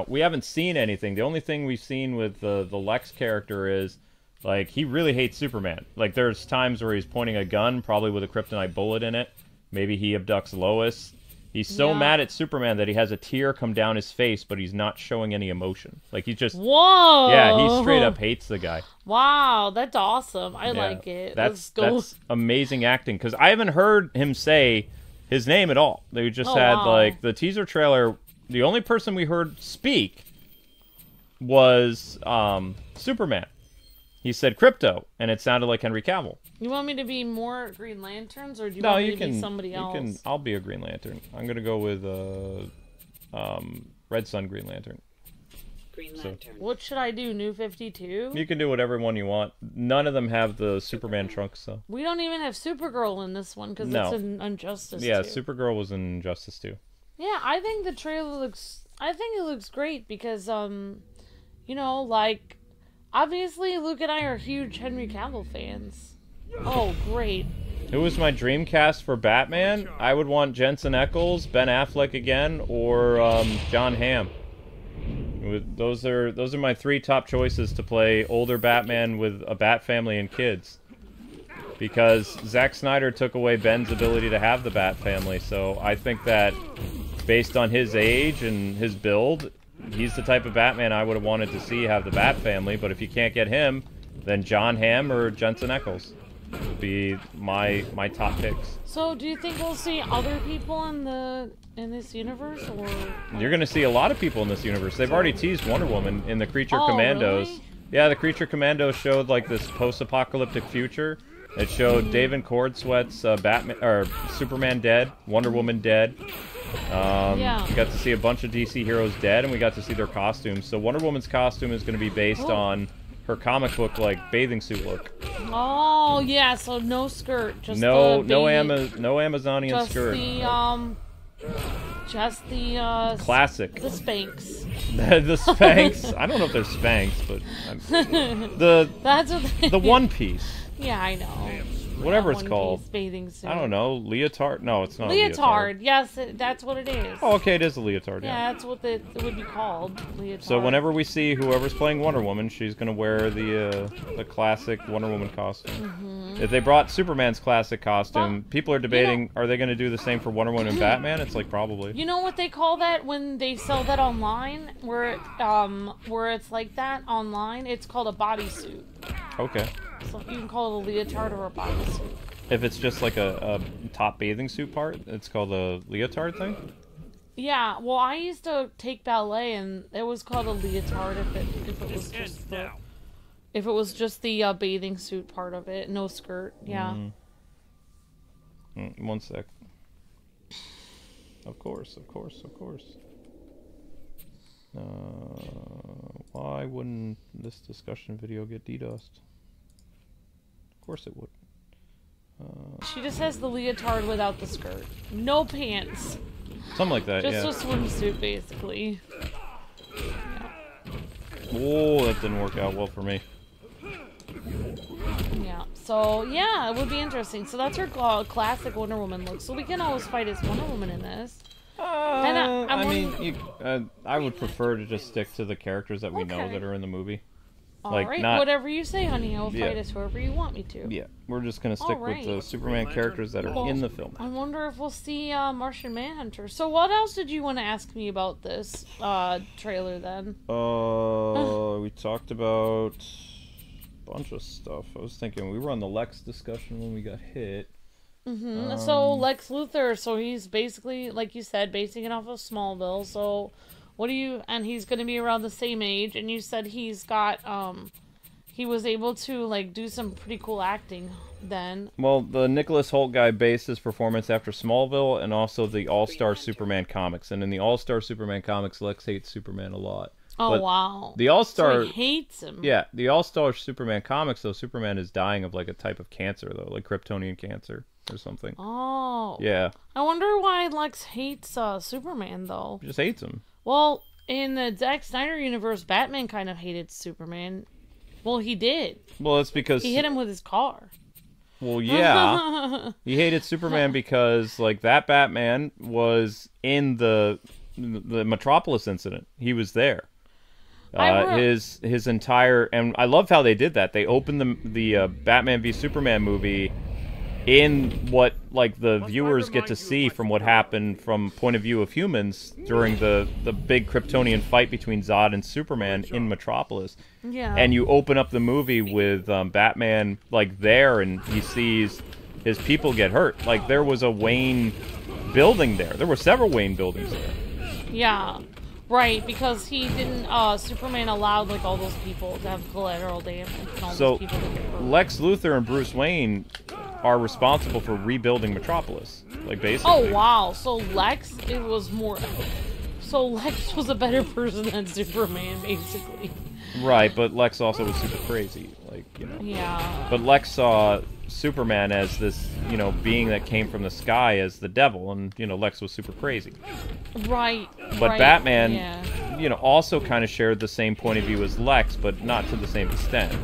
we haven't seen anything. The only thing we've seen with the Lex character is, like, he really hates Superman. Like, there's times where he's pointing a gun, probably with a kryptonite bullet in it. Maybe he abducts Lois. He's so mad at Superman that he has a tear come down his face, but he's not showing any emotion. Like, he's just... Whoa! Yeah, he straight up hates the guy. Wow, that's awesome. I like it. That's amazing acting, because I haven't heard him say his name at all. They just had, like, the teaser trailer. The only person we heard speak was Superman. He said crypto, and it sounded like Henry Cavill. You want me to be more Green Lanterns, or do you want me to be somebody else? I'll be a Green Lantern. I'm gonna go with Red Sun Green Lantern. Green Lantern. What should I do? New 52? You can do whatever one you want. None of them have the Superman trunks, though. We don't even have Supergirl in this one because it's an Injustice. Yeah, too. Supergirl was in Injustice too. Yeah, I think the trailer looks. I think it looks great because you know, like, obviously Luke and I are huge Henry Cavill fans. Oh, great. Who was my dream cast for Batman? I would want Jensen Ackles, Ben Affleck again, or John Hamm. Those are my three top choices to play older Batman with a Bat family and kids. Because Zack Snyder took away Ben's ability to have the Bat family, so I think that based on his age and his build, he's the type of Batman I would have wanted to see have the Bat family, but if you can't get him, then John Hamm or Jensen Ackles would be my top picks. So, do you think we'll see other people in this universe, or you're gonna see a lot of people in this universe? They've already teased Wonder Woman in the Creature Commandos. Really? Yeah, the Creature Commandos showed like this post-apocalyptic future. It showed David Cordsweat's Batman or Superman dead, Wonder Woman dead. We got to see a bunch of DC heroes dead, and we got to see their costumes. So Wonder Woman's costume is going to be based on her comic book like bathing suit look. Oh yeah, so no skirt, just no Amazonian skirt. Just the classic. The Spanx. The Spanx. I don't know if they're Spanx, but that's what the one piece. Yeah, I know. Whatever it's called. Bathing suit. I don't know. Leotard? No, it's not leotard. Yes, that's what it is. Oh, okay, it is a leotard, yeah. That's what it would be called, leotard. So whenever we see whoever's playing Wonder Woman, she's going to wear the classic Wonder Woman costume. Mm-hmm. If they brought Superman's classic costume, people are debating, are they going to do the same for Wonder Woman and Batman? It's like, probably. You know what they call that when they sell that online? Where it's like that online? It's called a bodysuit. Okay. So you can call it a leotard or a bodysuit. If it's just like a top bathing suit part, it's called a leotard thing? Yeah, well, I used to take ballet, and it was called a leotard if it was just the bathing suit part of it, no skirt. Yeah. One sec. Of course. Why wouldn't this discussion video get DDoSed? Of course it would. She just has the leotard without the skirt. No pants. Something like that, just yeah. Just a swimsuit, basically. Yeah. Oh, that didn't work out well for me. Yeah, so, yeah, it would be interesting. So that's her classic Wonder Woman look. So we can always fight as Wonder Woman in this. I would prefer to just stick to the characters that we know that are in the movie. Alright, whatever you say, honey. I'll fight as whoever you want me to. Yeah, we're just going to stick with the Superman characters that are in the film. I wonder if we'll see Martian Manhunter. So what else did you want to ask me about this trailer, then? We talked about a bunch of stuff. I was thinking we were on the Lex discussion when we got hit. So Lex Luthor, so he's basically, like you said, basing it off of Smallville. So and he's going to be around the same age, and you said he's got, he was able to, like, do some pretty cool acting then. Well, the Nicholas Hoult guy based his performance after Smallville and also the All-Star Superman comics. And in the All-Star Superman comics, Lex hates Superman a lot. Oh, wow. The All-Star... So he hates him. Yeah, the All-Star Superman comics, though, Superman is dying of, like, a type of cancer, though, like Kryptonian cancer or something. Oh. Yeah. I wonder why Lex hates Superman, though. He just hates him. Well, in the Zack Snyder universe, Batman kind of hated Superman. Well, he did. Well, it's because... He hit him with his car. Well, yeah. He hated Superman because, like, that Batman was in the Metropolis incident. He was there. His entire... And I love how they did that. They opened the Batman v Superman movie in what, like, the viewers get to see from what happened from point of view of humans during the big Kryptonian fight between Zod and Superman in Metropolis. Yeah. And you open up the movie with Batman, like, there, and he sees his people get hurt. Like, there was a Wayne building there. There were several Wayne buildings there. Yeah. Right, because he didn't, Superman allowed, like, all those people to have collateral damage and all those people to get hurt. Lex Luthor and Bruce Wayne are responsible for rebuilding Metropolis, like, basically. Oh, wow. So Lex was a better person than Superman, basically. Right, but Lex also was super crazy, like, you know. Yeah. But Lex saw Superman as this, you know, being that came from the sky as the devil, and, you know, Lex was super crazy. Right. But Batman, you know, also kind of shared the same point of view as Lex, but not to the same extent.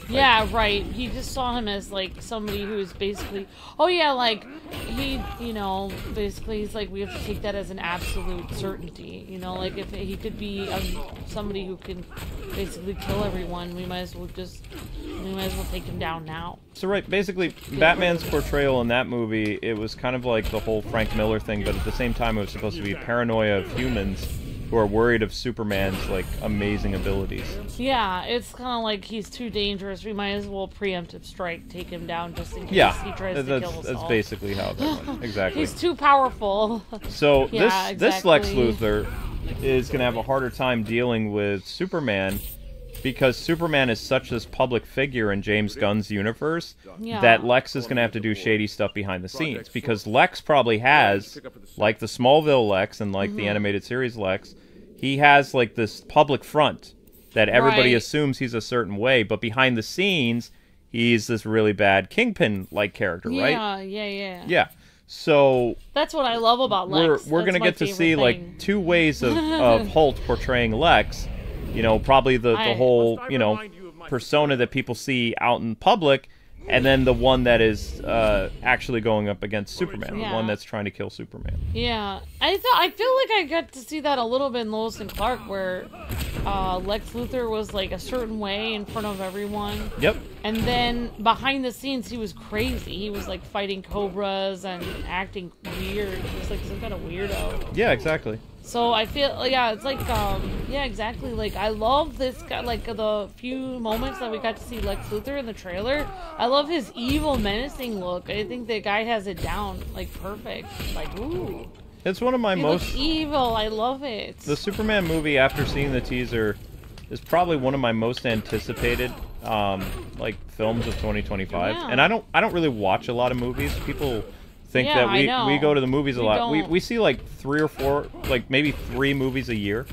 Yeah, right. He just saw him as, like, somebody who is basically... Oh, yeah, like, he, you know, basically he's like, we have to take that as an absolute certainty. You know, like, if he could be somebody who can basically kill everyone, we might as well take him down now. So, right, basically, Batman's portrayal in that movie, it was kind of like the whole Frank Miller thing, but at the same time it was supposed to be paranoia of humans who are worried of Superman's, like, amazing abilities. Yeah, it's kind of like he's too dangerous. We might as well preemptive strike, take him down just in case he tries to kill us all. That's basically how that went. Exactly. He's too powerful. So this Lex Luthor is going to have a harder time dealing with Superman because Superman is such this public figure in James Gunn's universe that Lex is going to have to do shady stuff behind the scenes. Because Lex probably has, like the Smallville Lex and like the animated series Lex, he has like this public front that everybody assumes he's a certain way, but behind the scenes, he's this really bad Kingpin-like character, right? Yeah. So that's what I love about Lex. We're going to get to see like two ways of Holt portraying Lex. You know, probably the whole, you know, persona that people see out in public, and then the one that is actually going up against Superman, the one that's trying to kill Superman. Yeah. I feel like I got to see that a little bit in Lois and Clark, where Lex Luthor was like a certain way in front of everyone. Yep. And then behind the scenes, he was crazy. He was like fighting cobras and acting weird. He was like some kind of weirdo. Yeah, exactly. So I feel, yeah, it's like, yeah, exactly. Like, I love this guy, like, the few moments that we got to see Lex Luthor in the trailer. I love his evil, menacing look. I think the guy has it down, like, perfect. Like, ooh. It's one of my most evil. I love it. The Superman movie, after seeing the teaser, is probably one of my most anticipated, like, films of 2025. Yeah. And I don't really watch a lot of movies. People think that we go to the movies a lot. We see like 3 or 4, like maybe 3 movies a year.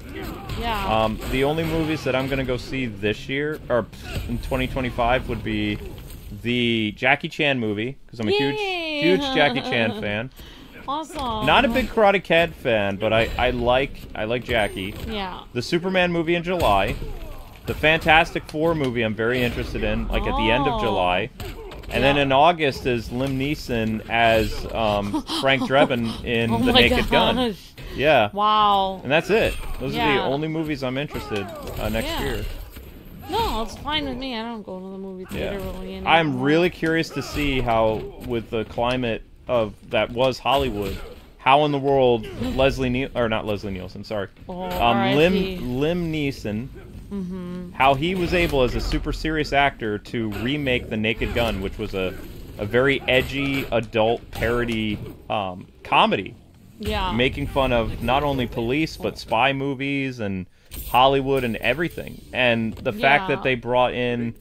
Yeah. The only movies that I'm gonna go see this year or in 2025 would be the Jackie Chan movie, because I'm a huge Jackie Chan fan. Awesome. Not a big Karate Kid fan, but I like Jackie. Yeah. The Superman movie in July. The Fantastic Four movie I'm very interested in, like at the end of July. And then in August is Liam Neeson as Frank Drebin in The Naked Gun. Yeah. Wow. And that's it. Those are the only movies I'm interested next year. No, it's fine with me. I don't go to the movie theater really anymore. I'm really curious to see how, with the climate of that was Hollywood, how in the world not Leslie Nielsen, sorry, Liam Neeson. How he was able, as a super serious actor, to remake The Naked Gun, which was a very edgy adult parody comedy. Yeah. Making fun of not only police, but spy movies and Hollywood and everything. And the fact that they brought in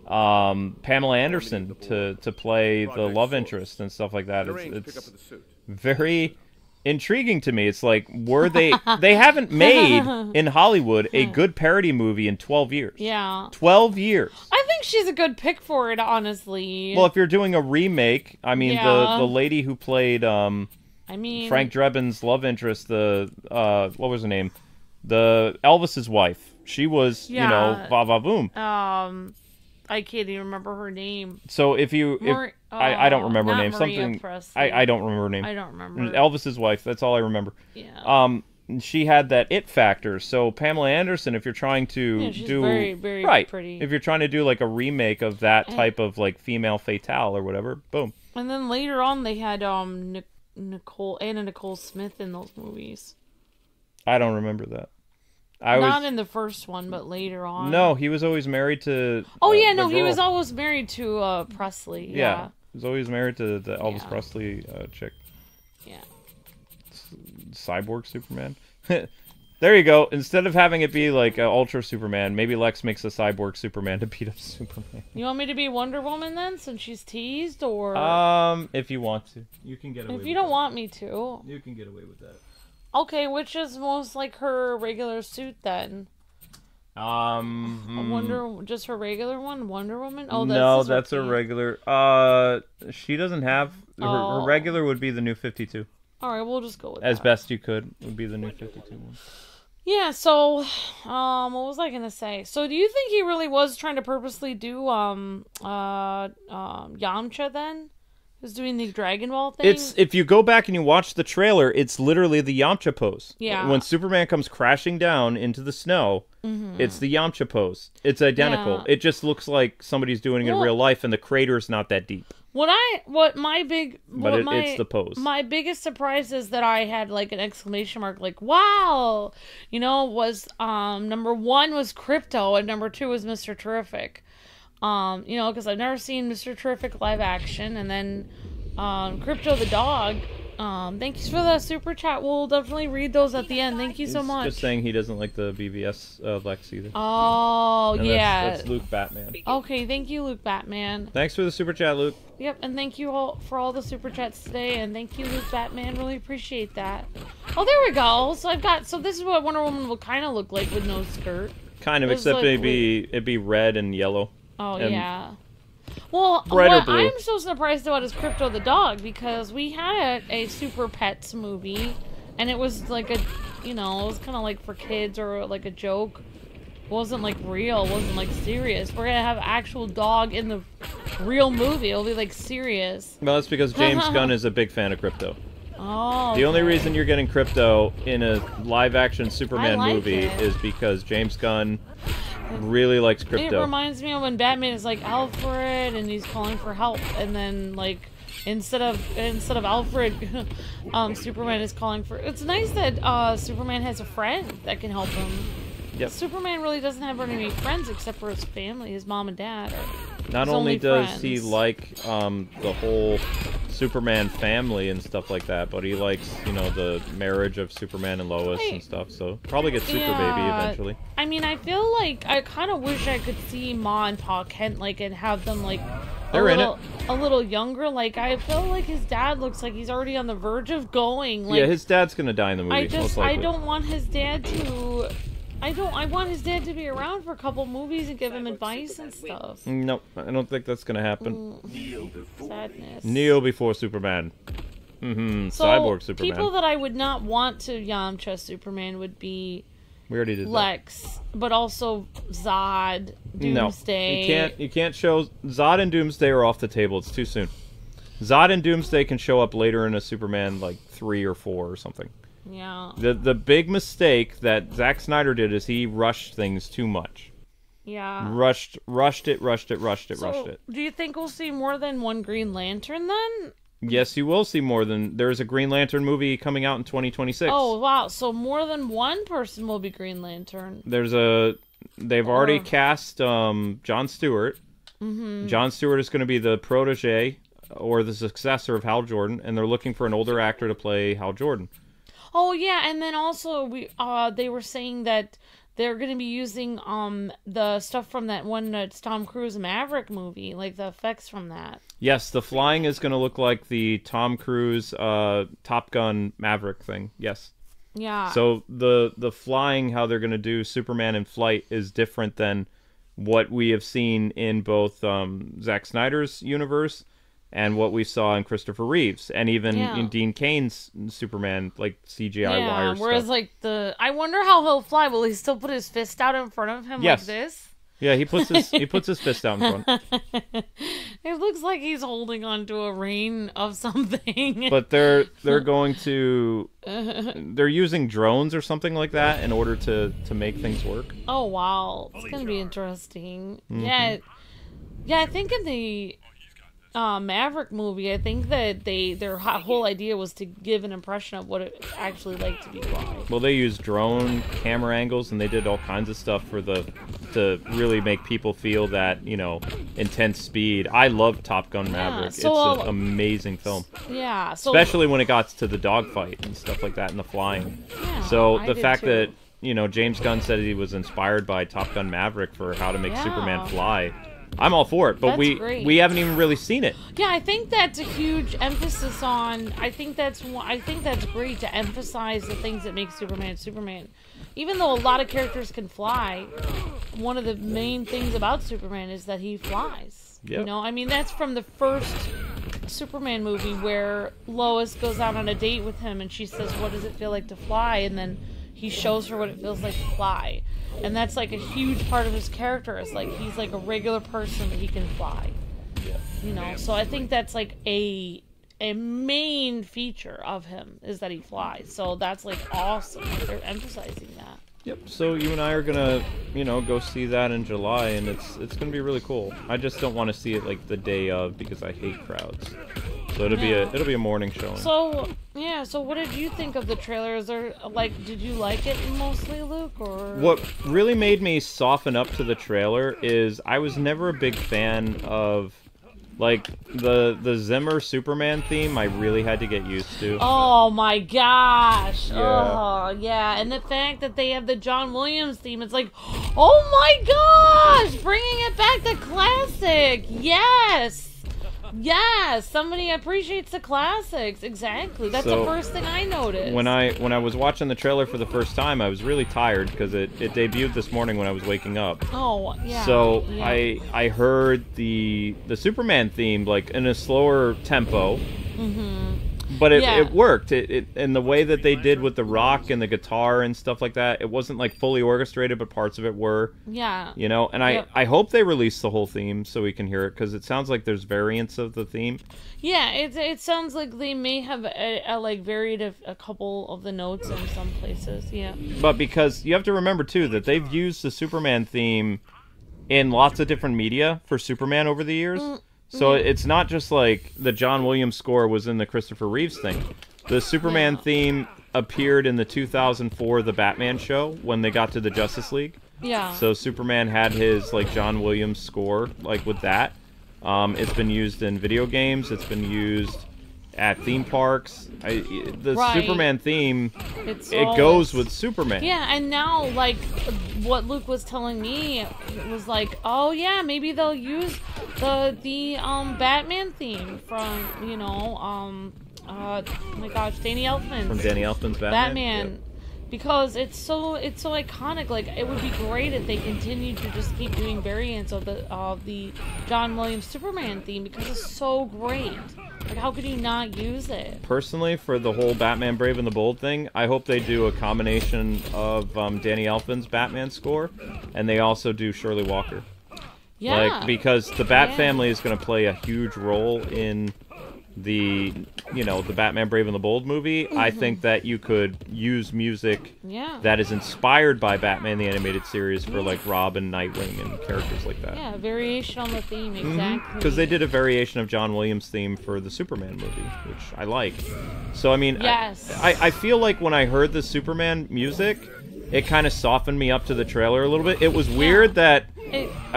Pamela Anderson to play the love interest and stuff like that, it's very intriguing to me. It's like, they haven't made in Hollywood a good parody movie in 12 years. Yeah. 12 years. I think she's a good pick for it, honestly. Well, if you're doing a remake, I mean, the lady who played Frank Drebin's love interest, what was her name? The Elvis's wife. She was, boom. I can't even remember her name. So I don't remember her name. I don't remember her name. I don't remember. Elvis's wife. That's all I remember. Yeah. She had that it factor. So Pamela Anderson, if you're trying to do very, very pretty. If you're trying to do like a remake of that type of like female fatale or whatever, boom. And then later on, they had Anna Nicole Smith in those movies. I don't remember that. Not in the first one, but later on. No, he was always married to... he was always married to Presley. Yeah. He was always married to the Elvis Presley chick. Yeah. Cyborg Superman. There you go. Instead of having it be like Ultra Superman, maybe Lex makes a Cyborg Superman to beat up Superman. You want me to be Wonder Woman then, since she's teased, or... if you want to. You can get away with that. If you don't want me to. You can get away with that. Okay, which is most like her regular suit then? Just her regular one, Wonder Woman. Oh, that's a regular. She doesn't have her regular would be the New 52. All right, we'll just go with as that. best you could would be the New 52 one. Yeah. So, what was I gonna say? So, do you think he really was trying to purposely do Yamcha then? Who's doing the Dragon Ball thing? If you go back and you watch the trailer, it's literally the Yamcha pose. Yeah. When Superman comes crashing down into the snow, it's the Yamcha pose. It's identical. Yeah. It just looks like somebody's doing it in real life, and the crater's not that deep. It's the pose. My biggest surprise is that I had like an exclamation mark, like wow, was number 1 was Crypto and number 2 was Mr. Terrific. Because I've never seen Mr. Terrific live action, and then Crypto the dog. Thank you for the super chat. We'll definitely read those at the end. Thank you so much. Just saying he doesn't like the BVS Lex either. Oh, and yeah. That's Luke Batman. Okay, thank you, Luke Batman. Thanks for the super chat, Luke. Yep, and thank you all for all the super chats today, and thank you, Luke Batman. Really appreciate that. Oh, there we go. So this is what Wonder Woman will kind of look like with no skirt. Kind of, except it'd be red and yellow. Oh, yeah. Well, what I'm so surprised about is Crypto the dog, because we had a Super Pets movie, and it was like it was kind of like for kids or like a joke. It wasn't like real, it wasn't like serious. We're gonna have an actual dog in the real movie. It'll be like serious. Well, that's because James Gunn is a big fan of Crypto. Oh. The only reason you're getting Crypto in a live-action Superman movie is because James Gunn really likes Crypto. It reminds me of when Batman is like Alfred and he's calling for help, and then like instead of Alfred, Superman is calling for. It's nice that Superman has a friend that can help him. Yep. Superman really doesn't have very many friends except for his family, his mom and dad. Not only does he like the whole Superman family and stuff like that, but he likes, you know, the marriage of Superman and Lois and stuff. So probably get Super Baby eventually. I mean, I feel like I kind of wish I could see Ma and Pa Kent like and have them like a little younger. Like I feel like his dad looks like he's already on the verge of going. Like, yeah, his dad's gonna die in the movie. I don't want his dad to. I want his dad to be around for a couple movies and give him advice and stuff. Nope, I don't think that's gonna happen. Sadness. Neo before Superman. So, Cyborg Superman. People that I would not want to Yamcha Superman would be we already did Lex, but also Zod, Doomsday. No, you can't show Zod and Doomsday are off the table. It's too soon. Zod and Doomsday can show up later in a Superman like 3 or 4 or something. Yeah. The big mistake that Zack Snyder did is he rushed things too much. Yeah. Rushed it. Do you think we'll see more than one Green Lantern then? Yes, you will see more than... There's a Green Lantern movie coming out in 2026. Oh, wow. So more than one person will be Green Lantern. They've already cast Jon Stewart. Jon Stewart is going to be the protege or the successor of Hal Jordan, and they're looking for an older actor to play Hal Jordan. Oh yeah, and then also they were saying that they're going to be using the stuff from that one Tom Cruise Maverick movie, like the effects from that. Yes, the flying is going to look like the Tom Cruise Top Gun Maverick thing. Yes. Yeah. So the flying, how they're going to do Superman in flight is different than what we have seen in both Zack Snyder's universe and what we saw in Christopher Reeves, and even in Dean Cain's Superman, like CGI wire stuff. Whereas, like, I wonder how he'll fly. Will he still put his fist out in front of him like this? Yeah, he puts his fist out in front. It looks like he's holding onto a rein of something. But they're going to they're using drones or something like that in order to make things work. Oh wow, it's gonna be interesting. Yeah, I think in the Maverick movie, I think that their whole idea was to give an impression of what it actually like to be flying. Well, they used drone camera angles and they did all kinds of stuff to really make people feel that, you know, intense speed. I love Top Gun Maverick. It's an amazing film. Yeah. Especially when it got to the dogfight and stuff like that and the flying. Yeah, so the fact that, you know, James Gunn said he was inspired by Top Gun Maverick for how to make Superman fly. I'm all for it, but we haven't even really seen it. Yeah, I think that's a huge emphasis on. I think that's great to emphasize the things that make Superman Superman. Even though a lot of characters can fly, one of the main things about Superman is that he flies. Yep. You know, I mean that's from the first Superman movie where Lois goes out on a date with him and she says, "What does it feel like to fly?" and then he shows her what it feels like to fly. And that's like a huge part of his character. Is like he's like a regular person that he can fly. Yeah. You know, so I think that's like a main feature of him is that he flies. So that's like awesome. They're emphasizing that. Yep. So you and I are gonna, you know, go see that in July, and it's gonna be really cool. I just don't want to see it like the day of because I hate crowds. So it'll be a morning showing. So yeah. So what did you think of the trailer? Is there did you like it mostly, Luke? Or what really made me soften up to the trailer is I was never a big fan of like the Zimmer Superman theme. I really had to get used to. Oh my gosh! Yeah. Oh yeah, and the fact that they have the John Williams theme, it's like, oh my gosh, bringing it back to classic. Yes. Yes, somebody appreciates the classics. Exactly. That's the first thing I noticed. When I was watching the trailer for the first time, I was really tired because it debuted this morning when I was waking up. Oh, yeah. So yeah. I heard the Superman theme like in a slower tempo. But it worked. It and the way that they did with the rock and the guitar and stuff like that, it wasn't like fully orchestrated, but parts of it were. Yeah. You know, and I hope they release the whole theme so we can hear it because it sounds like there's variants of the theme. Yeah, it sounds like they may have varied a couple of the notes in some places. Yeah. But because you have to remember too that they've used the Superman theme in lots of different media for Superman over the years. So it's not just like the John Williams score was in the Christopher Reeves thing. The Superman theme appeared in the 2004 The Batman show when they got to the Justice League. Yeah. So Superman had his like John Williams score like with that. It's been used in video games. It's been used at theme parks. The Superman theme, it goes with Superman. Yeah, and now, like, what Luke was telling me was like, oh yeah, maybe they'll use the Batman theme from, you know, oh my gosh, Danny Elfman's. From Danny Elfman's Batman. Yep. Because it's so iconic. Like, it would be great if they continued to just keep doing variants of the John Williams Superman theme, because it's so great. Like, how could you not use it? Personally, for the whole Batman Brave and the Bold thing, I hope they do a combination of Danny Elfman's Batman score, and they also do Shirley Walker. Yeah. Like, because the Bat family is going to play a huge role in the, you know, the Batman Brave and the Bold movie. I think that you could use music that is inspired by Batman the Animated Series for like Robin, Nightwing, and characters like that. Yeah, variation on the theme, exactly. Because they did a variation of John Williams' theme for the Superman movie, which I like. So I mean, I feel like when I heard the Superman music, it kind of softened me up to the trailer a little bit. It was weird that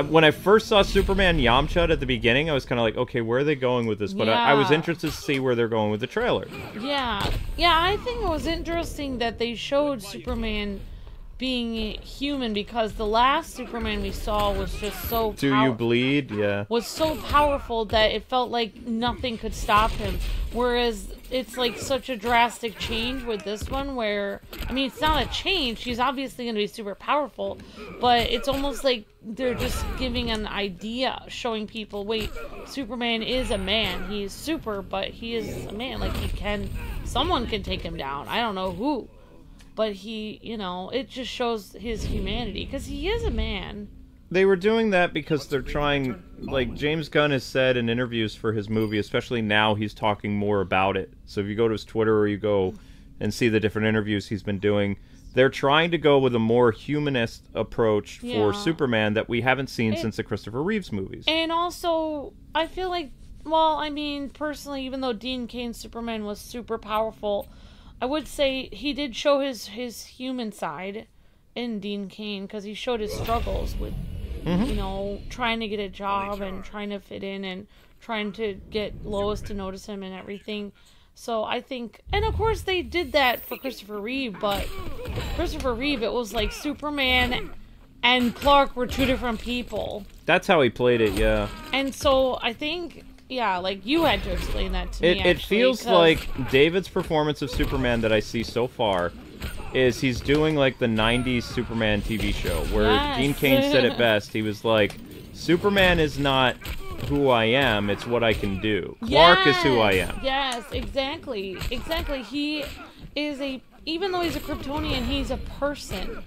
when I first saw Superman Yamcha at the beginning, I was kind of like, okay, where are they going with this? But I was interested to see where they're going with the trailer. Yeah. Yeah, I think it was interesting that they showed Superman being human, because the last Superman we saw was just so Do you bleed? Yeah. Was so powerful that it felt like nothing could stop him. Whereas it's like such a drastic change with this one where, I mean, it's not a change. She's obviously going to be super powerful, but it's almost like they're just giving an idea, showing people, wait, Superman is a man. He is super, but he is a man. Like, someone can take him down. I don't know who. But he, you know, it just shows his humanity, because he is a man. They were doing that because they're trying, like, James Gunn has said in interviews for his movie, especially now he's talking more about it. So if you go to his Twitter or you go and see the different interviews he's been doing, they're trying to go with a more humanist approach for Superman that we haven't seen since the Christopher Reeves movies. And also, I feel like, well, I mean, personally, even though Dean Cain's Superman was super powerful, I would say he did show his human side in Dean Cain, because he showed his struggles with, you know, trying to get a job and trying to fit in and trying to get Lois to notice him and everything. So I think, and of course they did that for Christopher Reeve, but Christopher Reeve, it was like Superman and Clark were two different people. That's how he played it, yeah. And so I think, yeah, like, you had to explain that to me, It feels like David's performance of Superman that I see so far is he's doing, like, the 90s Superman TV show, where Dean Cain said it best. He was like, Superman is not who I am, it's what I can do. Clark is who I am. Yes, exactly. Exactly. He is even though he's a Kryptonian, he's a person.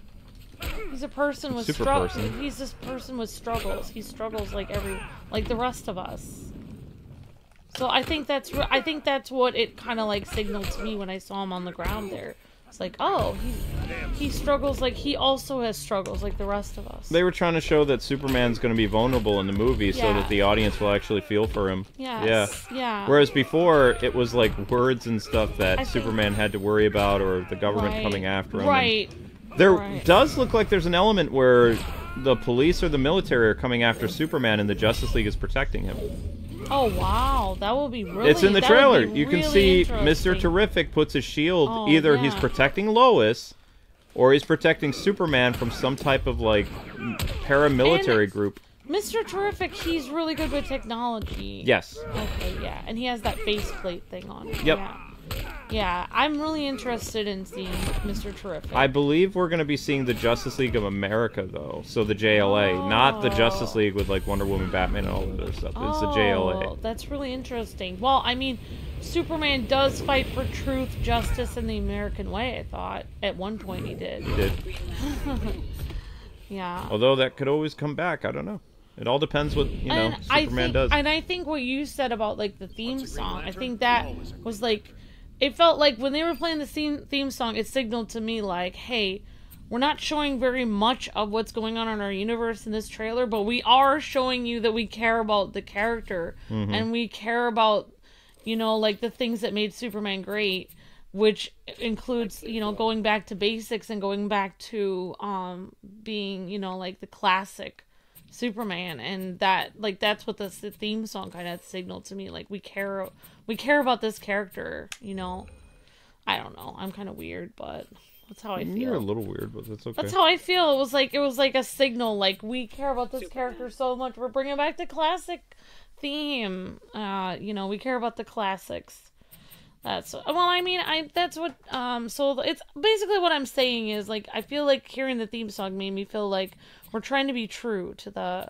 He's a person with struggles. He's this person with struggles. He struggles like the rest of us. So I think that's what it kind of like signaled to me when I saw him on the ground there. It's like, oh, he struggles like he also has struggles like the rest of us. They were trying to show that Superman's going to be vulnerable in the movie so that the audience will actually feel for him. Yes. Yeah. Whereas before, it was like words and stuff that Superman had to worry about, or the government coming after him. Right. There does look like there's an element where the police or the military are coming after Superman and the Justice League is protecting him. Oh, wow. That will be really... It's in the trailer. You can see Mr. Terrific puts his shield. Either he's protecting Lois, or he's protecting Superman from some type of, like, paramilitary group. Mr. Terrific, he's really good with technology. Yes. Okay, yeah. And he has that faceplate thing on. Yep. Yeah. Yeah, I'm really interested in seeing Mr. Terrific. I believe we're going to be seeing the Justice League of America, though. So the JLA, not the Justice League with, like, Wonder Woman, Batman, and all that other stuff. It's the JLA. That's really interesting. Well, I mean, Superman does fight for truth, justice, and the American way, I thought. At one point he did. He did. Yeah. Although that could always come back. I don't know. It all depends what, Superman does. And I think what you said about, like, the theme song, I think that was, like... It felt like when they were playing the theme song, it signaled to me, like, hey, we're not showing very much of what's going on in our universe in this trailer, but we are showing you that we care about the character, and we care about, you know, like the things that made Superman great, which includes, you know, going back to basics and going back to being, you know, like the classic Superman, and that, like, that's what the theme song kind of signaled to me. Like, we care about this character, you know. I don't know. I'm kind of weird, but that's how I feel. You're a little weird, but that's okay. That's how I feel. It was like a signal. Like, we care about this character so much. We're bringing back the classic theme. You know, we care about the classics. That's, well, I mean, that's what, so it's basically what I'm saying is, like, I feel like hearing the theme song made me feel like we're trying to be true to the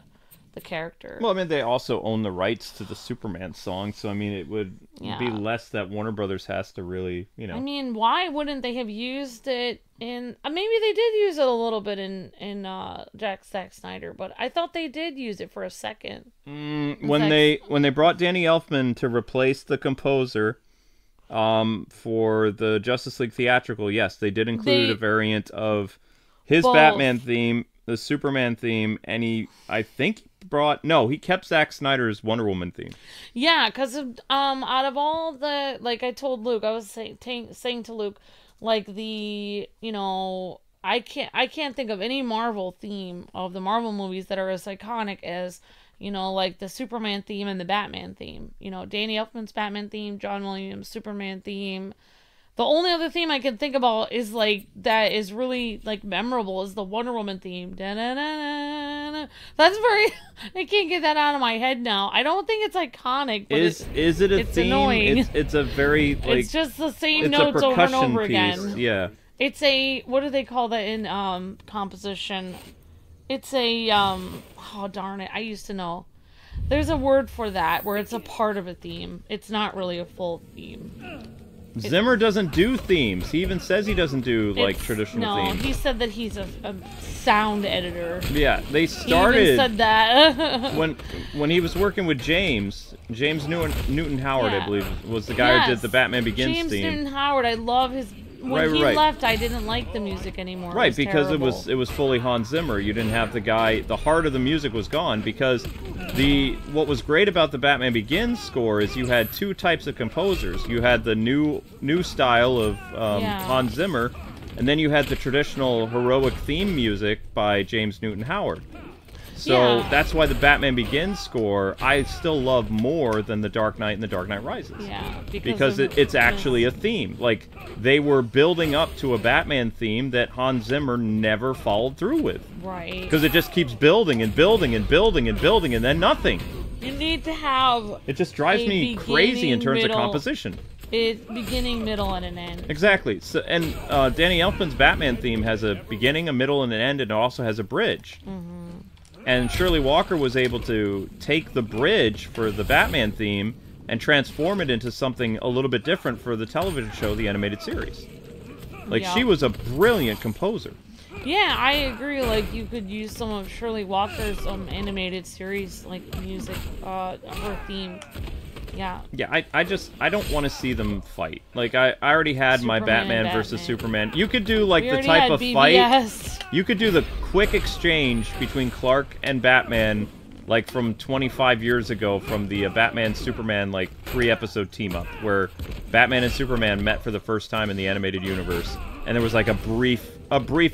character. Well, I mean, they also own the rights to the Superman song, so I mean, it would be less that Warner Brothers has to really, you know. I mean, why wouldn't they have used it in? Maybe they did use it a little bit in Zack Snyder, but I thought they did use it for a second. When they brought Danny Elfman to replace the composer, for the Justice League theatrical, yes, they did include a variant of his Batman theme, the Superman theme, and he kept Zack Snyder's Wonder Woman theme. Yeah, because out of all the, like I told Luke, I was saying to Luke, like, the, you know, I can't think of any Marvel theme of the Marvel movies that are as iconic as, you know, like the Superman theme and the Batman theme. You know, Danny Elfman's Batman theme, John Williams' Superman theme. The only other theme I can think about is, like, that is really, like, memorable is the Wonder Woman theme. Da-na-na-na-na. That's very... I can't get that out of my head now. I don't think it's iconic, but is it a it's theme? Annoying. It's a very, like... It's just the same notes over and over again. Yeah. It's a... What do they call that in composition? It's a... Oh, darn it. I used to know. There's a word for that, where it's a part of a theme. It's not really a full theme. Zimmer doesn't do themes. He even says he doesn't do, like, traditional themes. No, he said that he's a sound editor. Yeah, they started... He even said that. when he was working with James Newton Howard, I believe, was the guy who did the Batman Begins theme. James Newton Howard, I love his... When he left, I didn't like the music anymore. Right, because it was fully Hans Zimmer. You didn't have the guy... The heart of the music was gone, because what was great about the Batman Begins score is you had two types of composers. You had the new style of Hans Zimmer, and then you had the traditional heroic theme music by James Newton Howard. So that's why the Batman Begins score I still love more than The Dark Knight and The Dark Knight Rises. Yeah, because it's actually a theme. Like, they were building up to a Batman theme that Hans Zimmer never followed through with. Right. Because it just keeps building and building and building and building and then nothing. You need to have... It just drives me crazy in terms of composition. It's beginning, middle, and an end. Exactly. So, and Danny Elfman's Batman theme has a beginning, a middle, and an end, and it also has a bridge. Mm-hmm. And Shirley Walker was able to take the bridge for the Batman theme and transform it into something a little bit different for the television show, the animated series. Like, she was a brilliant composer. Yeah, I agree. Like, you could use some of Shirley Walker's animated series, like, music, her theme. Yeah. Yeah, I don't want to see them fight. Like, I already had Superman my Batman versus Superman. You could do, like, the type of fight. You could do the quick exchange between Clark and Batman, like, from 25 years ago from the Batman-Superman, like, 3-episode team-up, where Batman and Superman met for the first time in the animated universe, and there was, like, a brief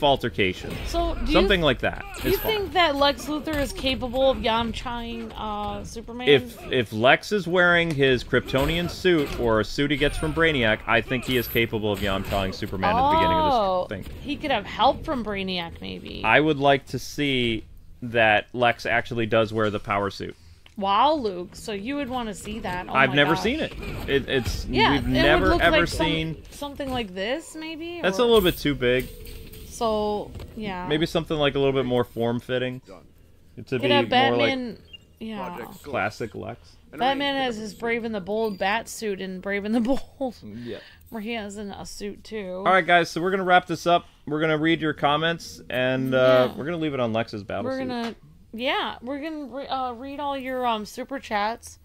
altercation. So something like that. Do you think that Lex Luthor is capable of Yamchaing Superman? If Lex is wearing his Kryptonian suit or a suit he gets from Brainiac, I think he is capable of Yamchaing Superman at the beginning of this thing. He could have help from Brainiac, maybe. I would like to see that Lex actually does wear the power suit. Wow, Luke. So you would want to see that. Oh, I've never seen it. We've never ever seen something like this, maybe? That's a little bit too big. So, yeah. Maybe something like a little bit more form-fitting. To be Batman, more like classic Lex. Batman has his Brave and the Bold bat suit in Brave and the Bold. Yeah. Where he has a suit, too. Alright, guys, so we're going to wrap this up. We're going to read your comments, and we're going to leave it on Lex's battle suit. We're going to read all your super chats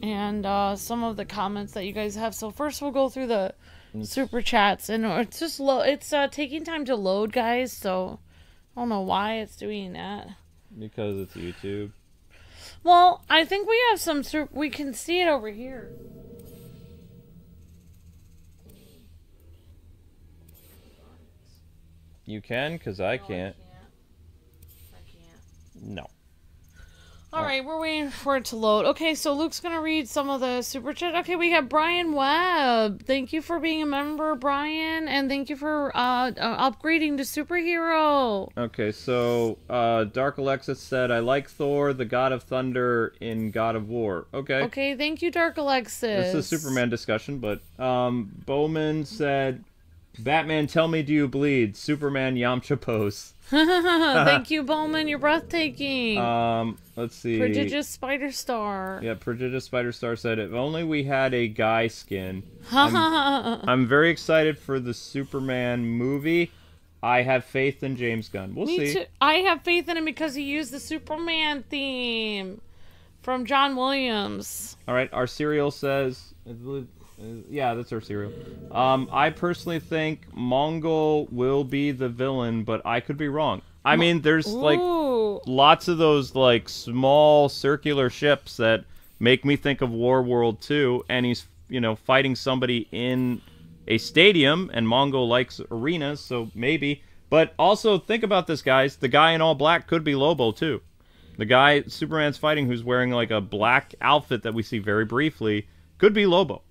and some of the comments that you guys have. So first we'll go through the super chats, and it's just it's taking time to load, guys, so I don't know why it's doing that. Because it's YouTube. Well, I think we have some we can see it over here. You can, because I can't. I can't. No. All right, we're waiting for it to load. Okay, so Luke's going to read some of the super chat. Okay, we have Brian Webb. Thank you for being a member, Brian, and thank you for upgrading to superhero. Okay, so Dark Alexis said, I like Thor, the God of Thunder in God of War. Okay. Okay, thank you, Dark Alexis. This is a Superman discussion, but Bowman said, Batman, tell me, do you bleed? Superman, Yamcha pose. Thank you, Bowman. You're breathtaking. Let's see. Prodigious Spider Star. Yeah, Prodigious Spider Star said, if only we had a guy skin. I'm very excited for the Superman movie. I have faith in James Gunn. We'll see. Me too. I have faith in him because he used the Superman theme from John Williams. All right, our serial says... Yeah, that's our cereal. I personally think Mongol will be the villain, but I could be wrong. I mean, there's like lots of those like small circular ships that make me think of Warworld 2, and he's, you know, fighting somebody in a stadium, and Mongol likes arenas, so maybe. But also think about this, guys. The guy in all black could be Lobo too. The guy Superman's fighting who's wearing like a black outfit that we see very briefly could be Lobo.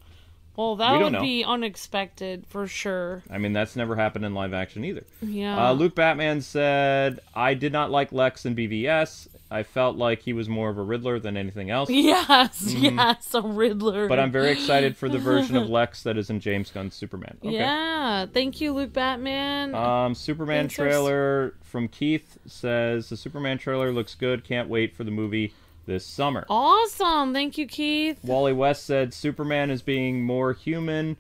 Well, that would be unexpected, for sure. I mean, that's never happened in live action either. Yeah. Luke Batman said, I did not like Lex in BVS. I felt like he was more of a Riddler than anything else. Yes, yes, a Riddler. But I'm very excited for the version of Lex that is in James Gunn's Superman. Okay. Yeah, thank you, Luke Batman. Superman trailer from Keith says, the Superman trailer looks good. Can't wait for the movie this summer. Awesome. Thank you, Keith. Wally West said, Superman is being more human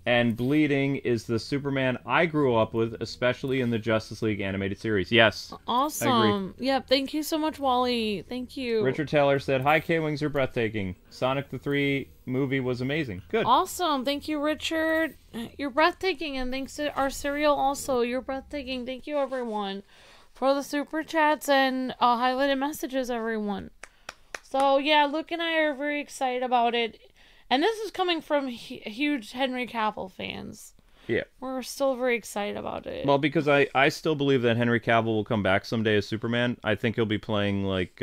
and bleeding is the Superman I grew up with, especially in the Justice League animated series. Yes. Awesome. I agree. Yep. Thank you so much, Wally. Thank you. Richard Taylor said, hi, Kwings, you're breathtaking. Sonic the 3 movie was amazing. Good. Awesome. Thank you, Richard. You're breathtaking. And thanks to our cereal also. You're breathtaking. Thank you, everyone, for the super chats and highlighted messages, everyone. So, yeah, Luke and I are very excited about it. And this is coming from huge Henry Cavill fans. Yeah. We're still very excited about it. Well, because I still believe that Henry Cavill will come back someday as Superman. I think he'll be playing, like,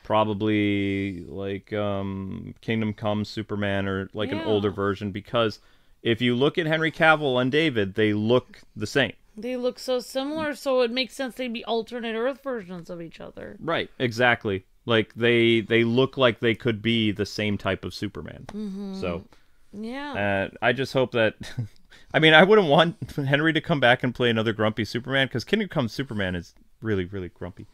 probably, like, Kingdom Come Superman or, like, an older version. Because if you look at Henry Cavill and David, they look the same. They look so similar, so it makes sense they'd be alternate Earth versions of each other. Right, exactly. Like, they look like they could be the same type of Superman. Mm-hmm. So, yeah. I just hope that... I mean, I wouldn't want Henry to come back and play another grumpy Superman, because Kingdom Come Superman is really, really grumpy.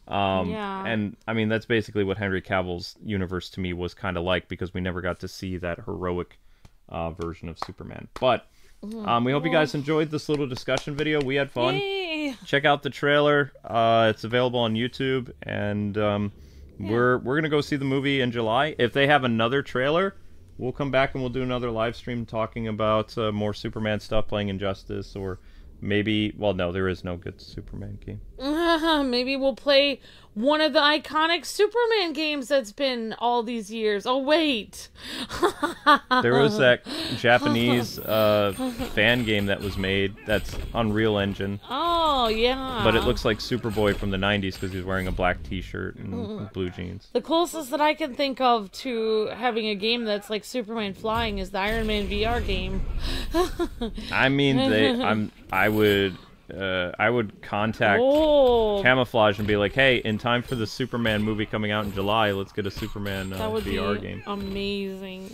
And, I mean, that's basically what Henry Cavill's universe to me was kind of like, because we never got to see that heroic version of Superman. But... we hope you guys enjoyed this little discussion video. We had fun. Yay. Check out the trailer. It's available on YouTube, and we're gonna go see the movie in July. If they have another trailer, we'll come back and we'll do another live stream talking about more Superman stuff, playing Injustice, or maybe, well, no, there is no good Superman game. Maybe we'll play one of the iconic Superman games that's been all these years. Oh, wait. There was that Japanese fan game that was made. That's Unreal Engine. Oh, yeah. But it looks like Superboy from the 90s because he's wearing a black t-shirt and blue jeans. The closest that I can think of to having a game that's like Superman flying is the Iron Man VR game. I mean, I would contact Camouflage and be like, hey, in time for the Superman movie coming out in July, let's get a Superman VR game. Amazing.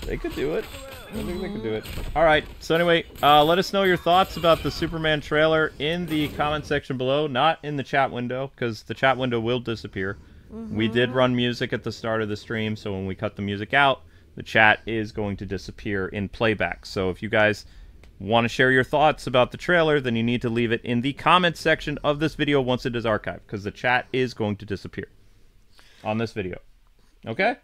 They could do it. I think they could do it. Alright, so anyway, let us know your thoughts about the Superman trailer in the comment section below, not in the chat window, because the chat window will disappear. We did run music at the start of the stream, so when we cut the music out, the chat is going to disappear in playback. So if you guys want to share your thoughts about the trailer, then you need to leave it in the comments section of this video once it is archived, because the chat is going to disappear on this video. Okay?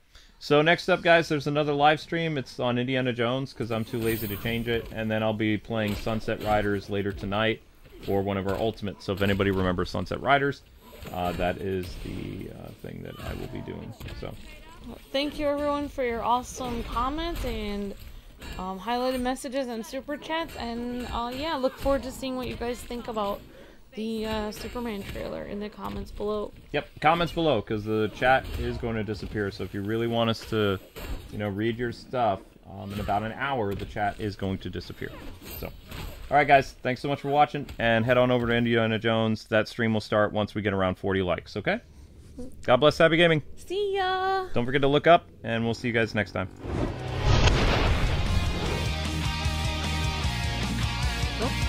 So next up, guys, there's another live stream. It's on Indiana Jones because I'm too lazy to change it. And then I'll be playing Sunset Riders later tonight for one of our ultimates. So if anybody remembers Sunset Riders, that is the thing that I will be doing. So thank you, everyone, for your awesome comments and highlighted messages and super chats. And yeah, look forward to seeing what you guys think about the Superman trailer in the comments below. Yep, comments below, because the chat is going to disappear. So if you really want us to, read your stuff, in about an hour, the chat is going to disappear. So, alright guys, thanks so much for watching, and head on over to Indiana Jones. That stream will start once we get around 40 likes, okay? God bless Happy Gaming. See ya! Don't forget to look up, and we'll see you guys next time. Oh.